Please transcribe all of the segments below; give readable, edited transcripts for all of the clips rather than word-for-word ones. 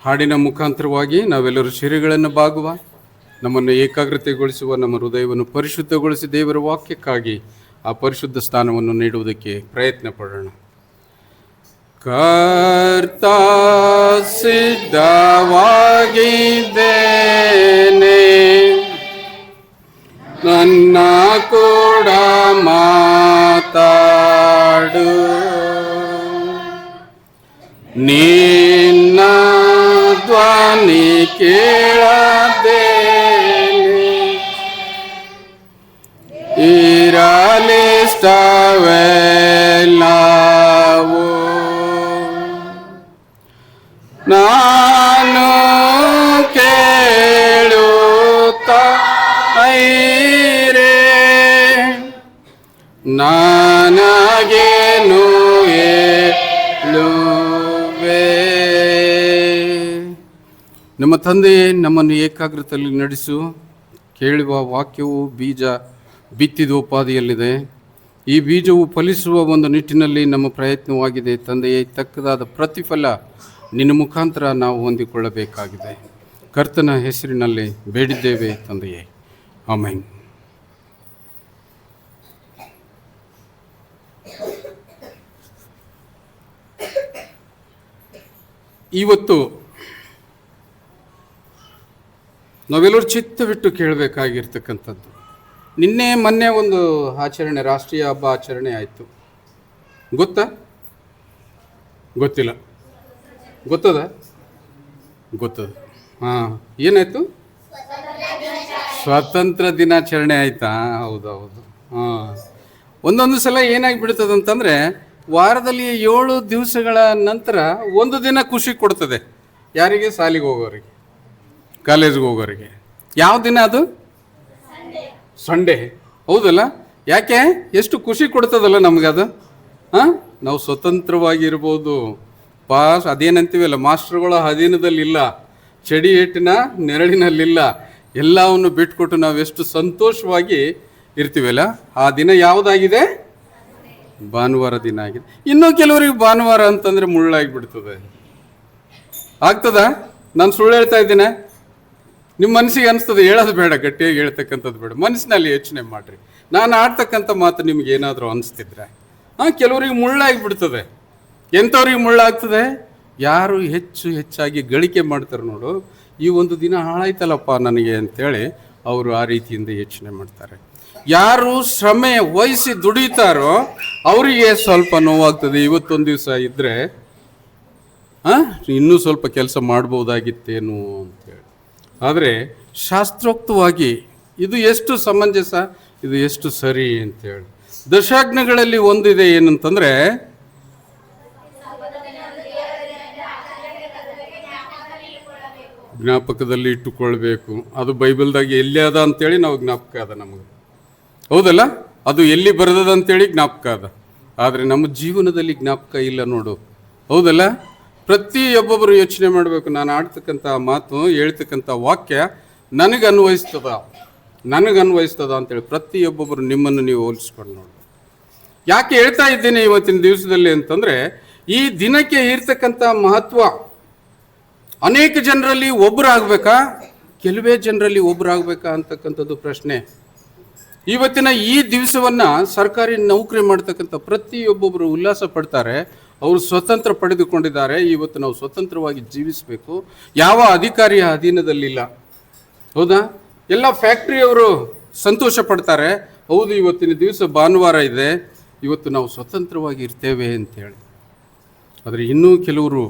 ಹಾಡಿನ ಮುಖಾಂತರವಾಗಿ ನಾವೆಲ್ಲರೂ ಶಿರೆಗಳನ್ನು ಬಾಗುವ, ನಮ್ಮನ್ನು ಏಕಾಗ್ರತೆಗೊಳಿಸುವ, ನಮ್ಮ ಹೃದಯವನ್ನು ಪರಿಶುದ್ಧಗೊಳಿಸಿ ದೇವರ ವಾಕ್ಯಕ್ಕಾಗಿ ಆ ಪರಿಶುದ್ಧ ಸ್ಥಾನವನ್ನು ನೀಡುವುದಕ್ಕೆ ಪ್ರಯತ್ನ ಪಡೋಣ. ಕರ್ತ ಸಿದ್ಧವಾಗಿದ್ದೇನೆ, ನನ್ನ ಕೂಡ ಮಾತಾಡು, ನಿನ್ನ ಧ್ವನಿ ಕೇಳದೇನೆ, ಇರಲಿಷ್ಟವೆಲ್ಲವೂ ನಾನು ಕೇಳುತ್ತಾ ಐರೇ, ನನಗೇನು ಹೇಳುವೆ. ನಮ್ಮ ತಂದೆಯೇ, ನಮ್ಮನ್ನು ಏಕಾಗ್ರತೆಯಲ್ಲಿ ನಡೆಸು. ಕೇಳುವ ವಾಕ್ಯವು ಬೀಜ ಬಿತ್ತಿದ ಉಪಾದಿಯಲ್ಲಿದೆ. ಈ ಬೀಜವು ಫಲಿಸುವ ಒಂದು ನಿಟ್ಟಿನಲ್ಲಿ ನಮ್ಮ ಪ್ರಯತ್ನವಾಗಿದೆ. ತಂದೆಯೇ, ತಕ್ಕದಾದ ಪ್ರತಿಫಲ ನಿನ್ನ ಮುಖಾಂತರ ನಾವು ಹೊಂದಿಕೊಳ್ಳಬೇಕಾಗಿದೆ. ಕರ್ತನ ಹೆಸರಿನಲ್ಲಿ ಬೇಡಿದ್ದೇವೆ ತಂದೆಯೇ, ಆಮೆನ್. ಇವತ್ತು ನಾವೆಲ್ಲರೂ ಚಿತ್ತವಿಟ್ಟು ಕೇಳಬೇಕಾಗಿರ್ತಕ್ಕಂಥದ್ದು, ನಿನ್ನೆ ಮೊನ್ನೆ ಒಂದು ಆಚರಣೆ, ರಾಷ್ಟ್ರೀಯ ಹಬ್ಬ ಆಚರಣೆ ಆಯಿತು. ಗೊತ್ತಾ? ಗೊತ್ತಿಲ್ಲ? ಗೊತ್ತದ? ಗೊತ್ತದ. ಹಾಂ, ಏನಾಯಿತು? ಸ್ವಾತಂತ್ರ್ಯ ದಿನಾಚರಣೆ ಆಯಿತಾ? ಹೌದೌದು. ಹಾಂ, ಒಂದೊಂದು ಸಲ ಏನಾಗಿಬಿಡ್ತದಂತಂದರೆ, ವಾರದಲ್ಲಿ 7 ದಿವಸಗಳ ನಂತರ ಒಂದು ದಿನ ಖುಷಿ ಕೊಡ್ತದೆ. ಯಾರಿಗೆ? ಶಾಲೆಗೆ ಹೋಗೋರಿಗೆ, ಕಾಲೇಜ್ಗೆ ಹೋಗೋರಿಗೆ. ಯಾವ ದಿನ ಅದು? ಸಂಡೇ. ಹೌದಲ್ಲ? ಯಾಕೆ? ಎಷ್ಟು ಖುಷಿ ಕೊಡ್ತದಲ್ಲ ನಮಗದು. ಹಾಂ, ನಾವು ಸ್ವತಂತ್ರವಾಗಿರ್ಬೋದು. ಅದೇನಂತೀವಲ್ಲ, ಮಾಸ್ಟರ್ಗಳ ಅಧೀನದಲ್ಲಿಲ್ಲ, ಚಡಿ ಏಟಿನ ನೆರಳಿನಲ್ಲಿಲ್ಲ, ಎಲ್ಲವನ್ನು ಬಿಟ್ಕೊಟ್ಟು ನಾವೆಷ್ಟು ಸಂತೋಷವಾಗಿ ಇರ್ತೀವಲ್ಲ. ಆ ದಿನ ಯಾವುದಾಗಿದೆ? ಭಾನುವಾರ ದಿನ ಆಗಿದೆ. ಇನ್ನೂ ಕೆಲವರಿಗೆ ಭಾನುವಾರ ಅಂತಂದರೆ ಮುಳ್ಳಾಗಿಬಿಡ್ತದೆ. ಆಗ್ತದ? ನಾನು ಸುಳ್ಳು ಹೇಳ್ತಾ ಇದ್ದೇನೆ? ನಿಮ್ಮ ಮನಸ್ಸಿಗೆ ಅನಿಸ್ತದೆ, ಹೇಳೋದು ಬೇಡ, ಗಟ್ಟಿಯಾಗಿ ಹೇಳ್ತಕ್ಕಂಥದ್ದು ಬೇಡ, ಮನಸ್ಸಿನಲ್ಲಿ ಯೋಚನೆ ಮಾಡಿರಿ. ನಾನು ಆಡ್ತಕ್ಕಂಥ ಮಾತು ನಿಮ್ಗೆ ಏನಾದರೂ ಅನಿಸ್ತಿದ್ರೆ, ಕೆಲವರಿಗೆ ಮುಳ್ಳಾಗಿಬಿಡ್ತದೆ. ಎಂಥವ್ರಿಗೆ ಮುಳ್ಳಾಗ್ತದೆ? ಯಾರು ಹೆಚ್ಚಾಗಿ ಗಳಿಕೆ ಮಾಡ್ತಾರೆ ನೋಡು, ಈ ಒಂದು ದಿನ ಹಾಳಾಯ್ತಲ್ಲಪ್ಪ ನನಗೆ ಅಂತೇಳಿ ಅವರು ಆ ರೀತಿಯಿಂದ ಯೋಚನೆ ಮಾಡ್ತಾರೆ. ಯಾರು ಶ್ರಮೆ ವಹಿಸಿ ದುಡಿತಾರೋ ಅವರಿಗೆ ಸ್ವಲ್ಪ ನೋವಾಗ್ತದೆ. ಇವತ್ತೊಂದು ದಿವಸ ಇದ್ದರೆ ಇನ್ನೂ ಸ್ವಲ್ಪ ಕೆಲಸ ಮಾಡ್ಬೋದಾಗಿತ್ತೇನು ಅಂತೇಳಿ. ಆದರೆ ಶಾಸ್ತ್ರೋಕ್ತವಾಗಿ ಇದು ಎಷ್ಟು ಸಮಂಜಸ, ಇದು ಎಷ್ಟು ಸರಿ ಅಂತೇಳಿ. ದಶಾಜ್ಞೆಗಳಲ್ಲಿ ಒಂದಿದೆ, ಏನಂತಂದರೆ ಜ್ಞಾಪಕದಲ್ಲಿ ಇಟ್ಟುಕೊಳ್ಬೇಕು. ಅದು ಬೈಬಲ್ದಾಗ ಎಲ್ಲಿ ಅದ ಅಂತೇಳಿ ನಾವು ಜ್ಞಾಪಕ ಅದ ನಮಗೆ. ಹೌದಲ್ಲ? ಅದು ಎಲ್ಲಿ ಬರೆದದ ಅಂತೇಳಿ ಜ್ಞಾಪಕ ಅದ, ಆದರೆ ನಮ್ಮ ಜೀವನದಲ್ಲಿ ಜ್ಞಾಪಕ ಇಲ್ಲ ನೋಡು. ಹೌದಲ್ಲ? ಪ್ರತಿಯೊಬ್ಬೊಬ್ಬರು ಯೋಚನೆ ಮಾಡಬೇಕು, ನಾನು ಆಡ್ತಕ್ಕಂಥ ಮಾತು, ಹೇಳ್ತಕ್ಕಂಥ ವಾಕ್ಯ ನನಗನ್ವಯಿಸ್ತದ ಅಂತೇಳಿ. ಪ್ರತಿಯೊಬ್ಬೊಬ್ಬರು ನಿಮ್ಮನ್ನು ನೀವು ಹೋಲಿಸ್ಕೊಂಡು ನೋಡಿ. ಯಾಕೆ ಹೇಳ್ತಾ ಇದ್ದೀನಿ ಇವತ್ತಿನ ದಿವಸದಲ್ಲಿ ಅಂತಂದರೆ, ಈ ದಿನಕ್ಕೆ ಇರ್ತಕ್ಕಂಥ ಮಹತ್ವ ಅನೇಕ ಜನರಲ್ಲಿ ಒಬ್ಬರಾಗಬೇಕಾ, ಕೆಲವೇ ಜನರಲ್ಲಿ ಒಬ್ಬರಾಗಬೇಕಾ ಅಂತಕ್ಕಂಥದ್ದು ಪ್ರಶ್ನೆ. ಇವತ್ತಿನ ಈ ದಿವಸವನ್ನು ಸರ್ಕಾರಿ ನೌಕರಿ ಮಾಡ್ತಕ್ಕಂಥ ಪ್ರತಿಯೊಬ್ಬೊಬ್ಬರು ಉಲ್ಲಾಸ ಪಡ್ತಾರೆ. ಅವರು ಸ್ವತಂತ್ರ ಪಡೆದುಕೊಂಡಿದ್ದಾರೆ. ಇವತ್ತು ನಾವು ಸ್ವತಂತ್ರವಾಗಿ ಜೀವಿಸಬೇಕು, ಯಾವ ಅಧಿಕಾರಿಯ ಅಧೀನದಲ್ಲಿಲ್ಲ. ಹೌದಾ? ಎಲ್ಲ ಫ್ಯಾಕ್ಟ್ರಿಯವರು ಸಂತೋಷ ಪಡ್ತಾರೆ. ಹೌದು, ಇವತ್ತಿನ ದಿವಸ ಭಾನುವಾರ ಇದೆ, ಇವತ್ತು ನಾವು ಸ್ವತಂತ್ರವಾಗಿ ಇರ್ತೇವೆ ಅಂತೇಳಿ. ಆದರೆ ಇನ್ನೂ ಕೆಲವರು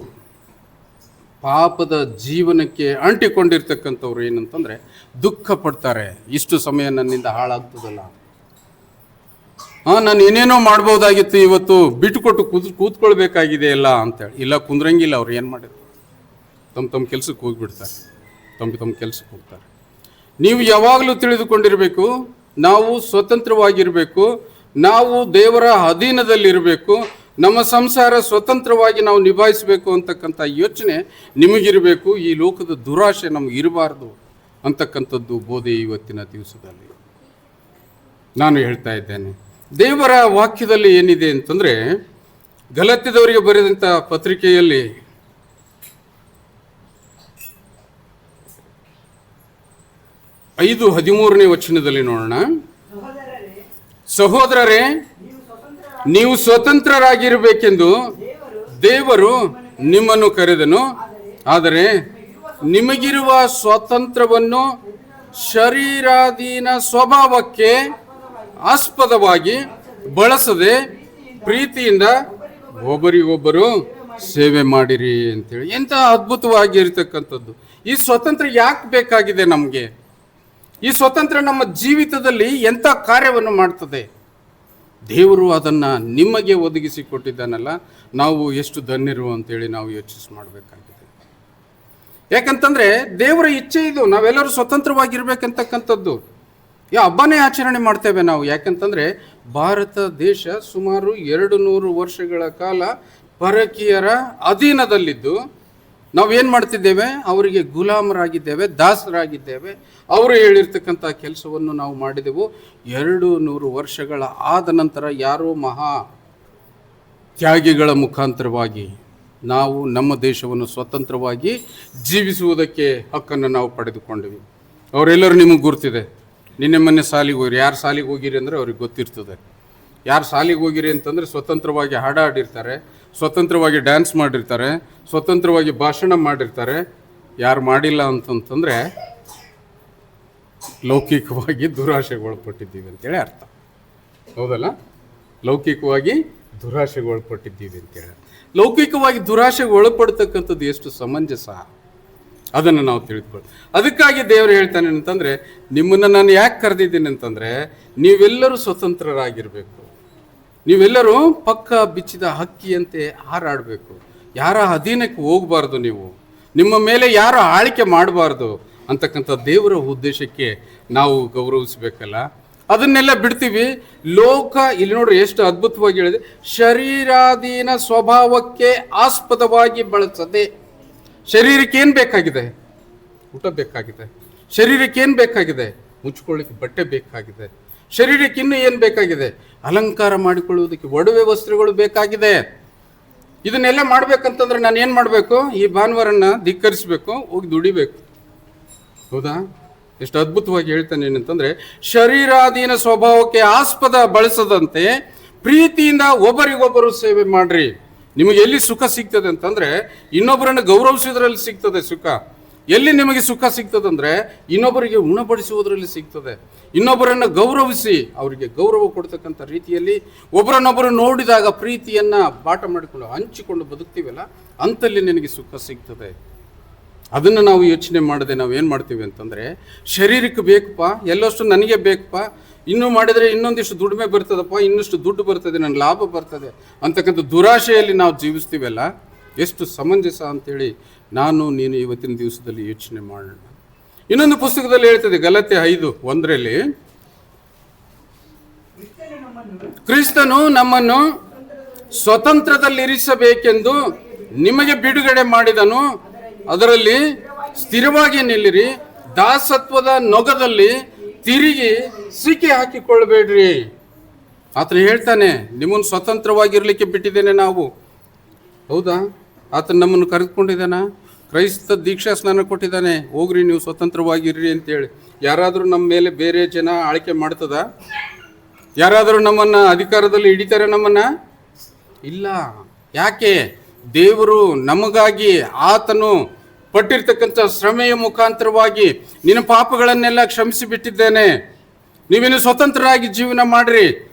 ಪಾಪದ ಜೀವನಕ್ಕೆ ಅಂಟಿಕೊಂಡಿರ್ತಕ್ಕಂಥವ್ರು ಏನಂತಂದರೆ ದುಃಖ ಪಡ್ತಾರೆ. ಇಷ್ಟು ಸಮಯ ನನ್ನಿಂದ ಹಾಳಾಗ್ತದಲ್ಲ, ನಾನು ಏನೇನೋ ಮಾಡ್ಬೋದಾಗಿತ್ತು, ಇವತ್ತು ಬಿಟ್ಟುಕೊಟ್ಟು ಕೂತ್ಕೊಳ್ಬೇಕಾಗಿದೆ ಎಲ್ಲ ಅಂತೇಳಿ. ಇಲ್ಲ, ಕುಂದ್ರಂಗಿಲ್ಲ. ಅವ್ರು ಏನು ಮಾಡಿದ್ರು? ತಮ್ಮ ಕೆಲಸಕ್ಕೆ ಹೋಗಿಬಿಡ್ತಾರೆ, ತಮ್ಮ ಕೆಲಸಕ್ಕೆ ಹೋಗ್ತಾರೆ. ನೀವು ಯಾವಾಗಲೂ ತಿಳಿದುಕೊಂಡಿರಬೇಕು, ನಾವು ಸ್ವತಂತ್ರವಾಗಿರಬೇಕು, ನಾವು ದೇವರ ಅಧೀನದಲ್ಲಿರಬೇಕು, ನಮ್ಮ ಸಂಸಾರ ಸ್ವತಂತ್ರವಾಗಿ ನಾವು ನಿಭಾಯಿಸಬೇಕು ಅಂತಕ್ಕಂಥ ಯೋಚನೆ ನಿಮಗಿರಬೇಕು. ಈ ಲೋಕದ ದುರಾಶೆ ನಮಗಿರಬಾರ್ದು ಅಂತಕ್ಕಂಥದ್ದು ಬೋಧೆ ಇವತ್ತಿನ ದಿವಸದಲ್ಲಿ ನಾನು ಹೇಳ್ತಾ ಇದ್ದೇನೆ. ದೇವರ ವಾಕ್ಯದಲ್ಲಿ ಏನಿದೆ ಅಂತಂದರೆ, ಗಲಾತ್ಯದವರಿಗೆ ಬರೆದಂಥ ಪತ್ರಿಕೆಯಲ್ಲಿ 5:13 ವಚನದಲ್ಲಿ ನೋಡೋಣ. ಸಹೋದರರೇ, ನೀವು ಸ್ವತಂತ್ರರಾಗಿರಬೇಕೆಂದು ದೇವರು ನಿಮ್ಮನ್ನು ಕರೆದನು. ಆದರೆ ನಿಮಗಿರುವ ಸ್ವಾತಂತ್ರ್ಯವನ್ನು ಶರೀರಾಧೀನ ಸ್ವಭಾವಕ್ಕೆ ಆಸ್ಪದವಾಗಿ ಬಳಸದೆ ಪ್ರೀತಿಯಿಂದ ಒಬ್ಬರಿಗೊಬ್ಬರು ಸೇವೆ ಮಾಡಿರಿ ಅಂತೇಳಿ. ಎಂಥ ಅದ್ಭುತವಾಗಿರ್ತಕ್ಕಂಥದ್ದು! ಈ ಸ್ವಾತಂತ್ರ್ಯ ಯಾಕೆ ಬೇಕಾಗಿದೆ ನಮಗೆ? ಈ ಸ್ವಾತಂತ್ರ್ಯ ನಮ್ಮ ಜೀವಿತದಲ್ಲಿ ಎಂಥ ಕಾರ್ಯವನ್ನು ಮಾಡ್ತದೆ? ದೇವರು ಅದನ್ನು ನಿಮಗೆ ಒದಗಿಸಿ ಕೊಟ್ಟಿದ್ದಾನಲ್ಲ, ನಾವು ಎಷ್ಟು ಧನ್ಯರು ಅಂತೇಳಿ ನಾವು ಯೋಚಿಸಿ ಮಾಡಬೇಕಾಗಿದೆ. ಯಾಕಂತಂದರೆ ದೇವರ ಇಚ್ಛೆ ಇದು, ನಾವೆಲ್ಲರೂ ಸ್ವತಂತ್ರವಾಗಿರ್ಬೇಕಂತಕ್ಕಂಥದ್ದು. ಹಬ್ಬನೇ ಆಚರಣೆ ಮಾಡ್ತೇವೆ ನಾವು. ಯಾಕಂತಂದರೆ ಭಾರತ ದೇಶ ಸುಮಾರು 200 ವರ್ಷಗಳ ಕಾಲ ಪರಕೀಯರ ಅಧೀನದಲ್ಲಿದ್ದು ನಾವೇನು ಮಾಡ್ತಿದ್ದೇವೆ? ಅವರಿಗೆ ಗುಲಾಮರಾಗಿದ್ದೇವೆ, ದಾಸರಾಗಿದ್ದೇವೆ. ಅವರು ಹೇಳಿರ್ತಕ್ಕಂಥ ಕೆಲಸವನ್ನು ನಾವು ಮಾಡಿದೆವು. 200 ವರ್ಷಗಳ ಆದ ನಂತರ ಯಾರೋ ಮಹಾ ತ್ಯಾಗಿಗಳ ಮುಖಾಂತರವಾಗಿ ನಾವು ನಮ್ಮ ದೇಶವನ್ನು ಸ್ವತಂತ್ರವಾಗಿ ಜೀವಿಸುವುದಕ್ಕೆ ಹಕ್ಕನ್ನು ನಾವು ಪಡೆದುಕೊಂಡಿವಿ. ಅವರೆಲ್ಲರೂ ನಿಮಗೆ ಗುರ್ತಿದೆ. ನಿನ್ನೆ ಮೊನ್ನೆ ಸಾಲಿಗೆ ಹೋಗಿರಿ. ಯಾರು ಸಾಲಿಗೆ ಹೋಗಿರಿ ಅಂದರೆ ಅವ್ರಿಗೆ ಗೊತ್ತಿರ್ತದೆ. ಯಾರು ಸಾಲಿಗೆ ಹೋಗಿರಿ ಅಂತಂದರೆ ಸ್ವತಂತ್ರವಾಗಿ ಹಾಡಿರ್ತಾರೆ, ಸ್ವತಂತ್ರವಾಗಿ ಡ್ಯಾನ್ಸ್ ಮಾಡಿರ್ತಾರೆ, ಸ್ವತಂತ್ರವಾಗಿ ಭಾಷಣ ಮಾಡಿರ್ತಾರೆ. ಯಾರು ಮಾಡಿಲ್ಲ ಅಂತಂತಂದರೆ ಲೌಕಿಕವಾಗಿ ದುರಾಶೆಗೆ ಒಳಪಟ್ಟಿದ್ದೀವಿ ಅಂತೇಳಿ ಅರ್ಥ. ಹೌದಲ್ಲ? ಲೌಕಿಕವಾಗಿ ದುರಾಶೆಗೆ ಒಳಪಟ್ಟಿದ್ದೀವಿ ಅಂತೇಳಿ. ಲೌಕಿಕವಾಗಿ ದುರಾಶೆಗೆ ಒಳಪಡ್ತಕ್ಕಂಥದ್ದು ಎಷ್ಟು ಸಮಂಜಸ, ಅದನ್ನು ನಾವು ತಿಳಿದುಕೊಳ್ಳಿ. ಅದಕ್ಕಾಗಿ ದೇವರು ಹೇಳ್ತಾನೆ ಅಂತಂದರೆ, ನಿಮ್ಮನ್ನು ನಾನು ಯಾಕೆ ಕರೆದಿದ್ದೀನಿ ಅಂತಂದರೆ ನೀವೆಲ್ಲರೂ ಸ್ವತಂತ್ರರಾಗಿರಬೇಕು. ನೀವೆಲ್ಲರೂ ಪಕ್ಕ ಬಿಚ್ಚಿದ ಹಕ್ಕಿಯಂತೆ ಹಾರಾಡಬೇಕು. ಯಾರ ಅಧೀನಕ್ಕೆ ಹೋಗಬಾರ್ದು, ನಿಮ್ಮ ಮೇಲೆ ಯಾರು ಆಳ್ಕೆ ಮಾಡಬಾರ್ದು ಅಂತಕ್ಕಂಥ ದೇವರ ಉದ್ದೇಶಕ್ಕೆ ನಾವು ಗೌರವಿಸಬೇಕಲ್ಲ. ಅದನ್ನೆಲ್ಲ ಬಿಡ್ತೀವಿ. ಲೋಕ ಇಲ್ಲಿ ನೋಡ್ರಿ ಎಷ್ಟು ಅದ್ಭುತವಾಗಿ ಹೇಳಿದೆ, ಶರೀರಾಧೀನ ಸ್ವಭಾವಕ್ಕೆ ಆಸ್ಪದವಾಗಿ ಬಳಸದೆ. ಶರೀರಕ್ಕೆ ಏನು ಬೇಕಾಗಿದೆ? ಊಟ ಬೇಕಾಗಿದೆ. ಶರೀರಕ್ಕೆ ಏನು ಬೇಕಾಗಿದೆ? ಮುಚ್ಕೊಳ್ಳಿಕ್ಕೆ ಬಟ್ಟೆ ಬೇಕಾಗಿದೆ. ಶರೀರಕ್ಕೆ ಇನ್ನೂ ಏನು ಬೇಕಾಗಿದೆ? ಅಲಂಕಾರ ಮಾಡಿಕೊಳ್ಳುವುದಕ್ಕೆ ಒಡವೆ ವಸ್ತ್ರಗಳು ಬೇಕಾಗಿದೆ. ಇದನ್ನೆಲ್ಲ ಮಾಡ್ಬೇಕಂತಂದ್ರೆ ನಾನು ಏನು ಮಾಡಬೇಕು? ಈ ಭಾನುವಾರನ ಧಿಕ್ಕರಿಸಬೇಕು, ಹೋಗಿ ದುಡಿಬೇಕು. ಹೌದಾ? ಎಷ್ಟು ಅದ್ಭುತವಾಗಿ ಹೇಳ್ತಾನೆ ಏನಂತಂದ್ರೆ, ಶರೀರಾಧೀನ ಸ್ವಭಾವಕ್ಕೆ ಆಸ್ಪದ ಬಳಸದಂತೆ ಪ್ರೀತಿಯಿಂದ ಒಬ್ಬರಿಗೊಬ್ಬರು ಸೇವೆ ಮಾಡ್ರಿ. ನಿಮಗೆ ಎಲ್ಲಿ ಸುಖ ಸಿಗ್ತದೆ ಅಂತಂದ್ರೆ ಇನ್ನೊಬ್ಬರನ್ನು ಗೌರವಿಸುವುದರಲ್ಲಿ ಸಿಗ್ತದೆ ಸುಖ. ಎಲ್ಲಿ ನಿಮಗೆ ಸುಖ ಸಿಗ್ತದಂದ್ರೆ ಇನ್ನೊಬ್ಬರಿಗೆ ಉಣಬಡಿಸುವುದರಲ್ಲಿ ಸಿಗ್ತದೆ. ಇನ್ನೊಬ್ಬರನ್ನು ಗೌರವಿಸಿ ಅವರಿಗೆ ಗೌರವ ಕೊಡ್ತಕ್ಕಂಥ ರೀತಿಯಲ್ಲಿ ಒಬ್ಬರನ್ನೊಬ್ಬರು ನೋಡಿದಾಗ ಪ್ರೀತಿಯನ್ನು ಬಾಟ ಮಾಡಿಕೊಂಡು ಹಂಚಿಕೊಂಡು ಬದುಕ್ತೀವಲ್ಲ, ಅಂತಲ್ಲಿ ನಿನಗೆ ಸುಖ ಸಿಗ್ತದೆ. ಅದನ್ನು ನಾವು ಯೋಚನೆ ಮಾಡದೆ ನಾವು ಏನು ಮಾಡ್ತೀವಿ ಅಂತಂದರೆ, ಶರೀರಕ್ಕೆ ಬೇಕಪ್ಪ, ಎಲ್ಲಷ್ಟು ನನಗೆ ಬೇಕಪ್ಪ, ಇನ್ನೂ ಮಾಡಿದರೆ ಇನ್ನೊಂದಿಷ್ಟು ದುಡಿಮೆ ಬರ್ತದಪ್ಪ, ಇನ್ನಷ್ಟು ದುಡ್ಡು ಬರ್ತದೆ, ನನ್ನ ಲಾಭ ಬರ್ತದೆ ಅಂತಕ್ಕಂಥ ದುರಾಶೆಯಲ್ಲಿ ನಾವು ಜೀವಿಸ್ತೀವಲ್ಲ, ಎಷ್ಟು ಸಮಂಜಸ ಅಂತೇಳಿ ನಾನು ನೀನು ಇವತ್ತಿನ ದಿವಸದಲ್ಲಿ ಯೋಚನೆ ಮಾಡೋಣ. ಇನ್ನೊಂದು ಪುಸ್ತಕದಲ್ಲಿ ಹೇಳ್ತದೆ, ಗಲಾತ್ಯ 5:1 ಕ್ರಿಸ್ತನು ನಮ್ಮನ್ನು ಸ್ವತಂತ್ರದಲ್ಲಿರಿಸಬೇಕೆಂದು ನಿಮಗೆ ಬಿಡುಗಡೆ ಮಾಡಿದನು, ಅದರಲ್ಲಿ ಸ್ಥಿರವಾಗಿ ನಿಲ್ಲಿರಿ, ದಾಸತ್ವದ ನೊಗದಲ್ಲಿ ತಿರುಗಿ ಸಿಕ್ಕಿ ಹಾಕಿಕೊಳ್ಬೇಡ್ರಿ. ಆತನು ಹೇಳ್ತಾನೆ, ನಿಮ್ಮನ್ನು ಸ್ವತಂತ್ರವಾಗಿರ್ಲಿಕ್ಕೆ ಬಿಟ್ಟಿದ್ದೇನೆ ನಾವು. ಹೌದಾ? ಆತನು ನಮ್ಮನ್ನು ಕರೆದುಕೊಂಡಿದ್ದಾನ, ಕ್ರೈಸ್ತ ದೀಕ್ಷಾ ಸ್ನಾನ ಕೊಟ್ಟಿದ್ದಾನೆ, ಹೋಗ್ರಿ ನೀವು ಸ್ವತಂತ್ರವಾಗಿರ್ರಿ ಅಂತೇಳಿ. ಯಾರಾದರೂ ನಮ್ಮ ಮೇಲೆ ಬೇರೆ ಜನ ಆಳ್ಕೆ ಮಾಡ್ತದ? ಯಾರಾದರೂ ನಮ್ಮನ್ನು ಅಧಿಕಾರದಲ್ಲಿ ಹಿಡಿತಾರೆ ನಮ್ಮನ್ನು? ಇಲ್ಲ. ಯಾಕೆ? ದೇವರು ನಮಗಾಗಿ ಆತನು ಪಟ್ಟಿರ್ತಕ್ಕಂಥ ಶ್ರಮೆಯ ಮುಖಾಂತರವಾಗಿ ನಿನ್ನ ಪಾಪಗಳನ್ನೆಲ್ಲ ಕ್ಷಮಿಸಿ ಬಿಟ್ಟಿದ್ದೇನೆ, ನೀವೇನು ಸ್ವತಂತ್ರರಾಗಿ ಜೀವನ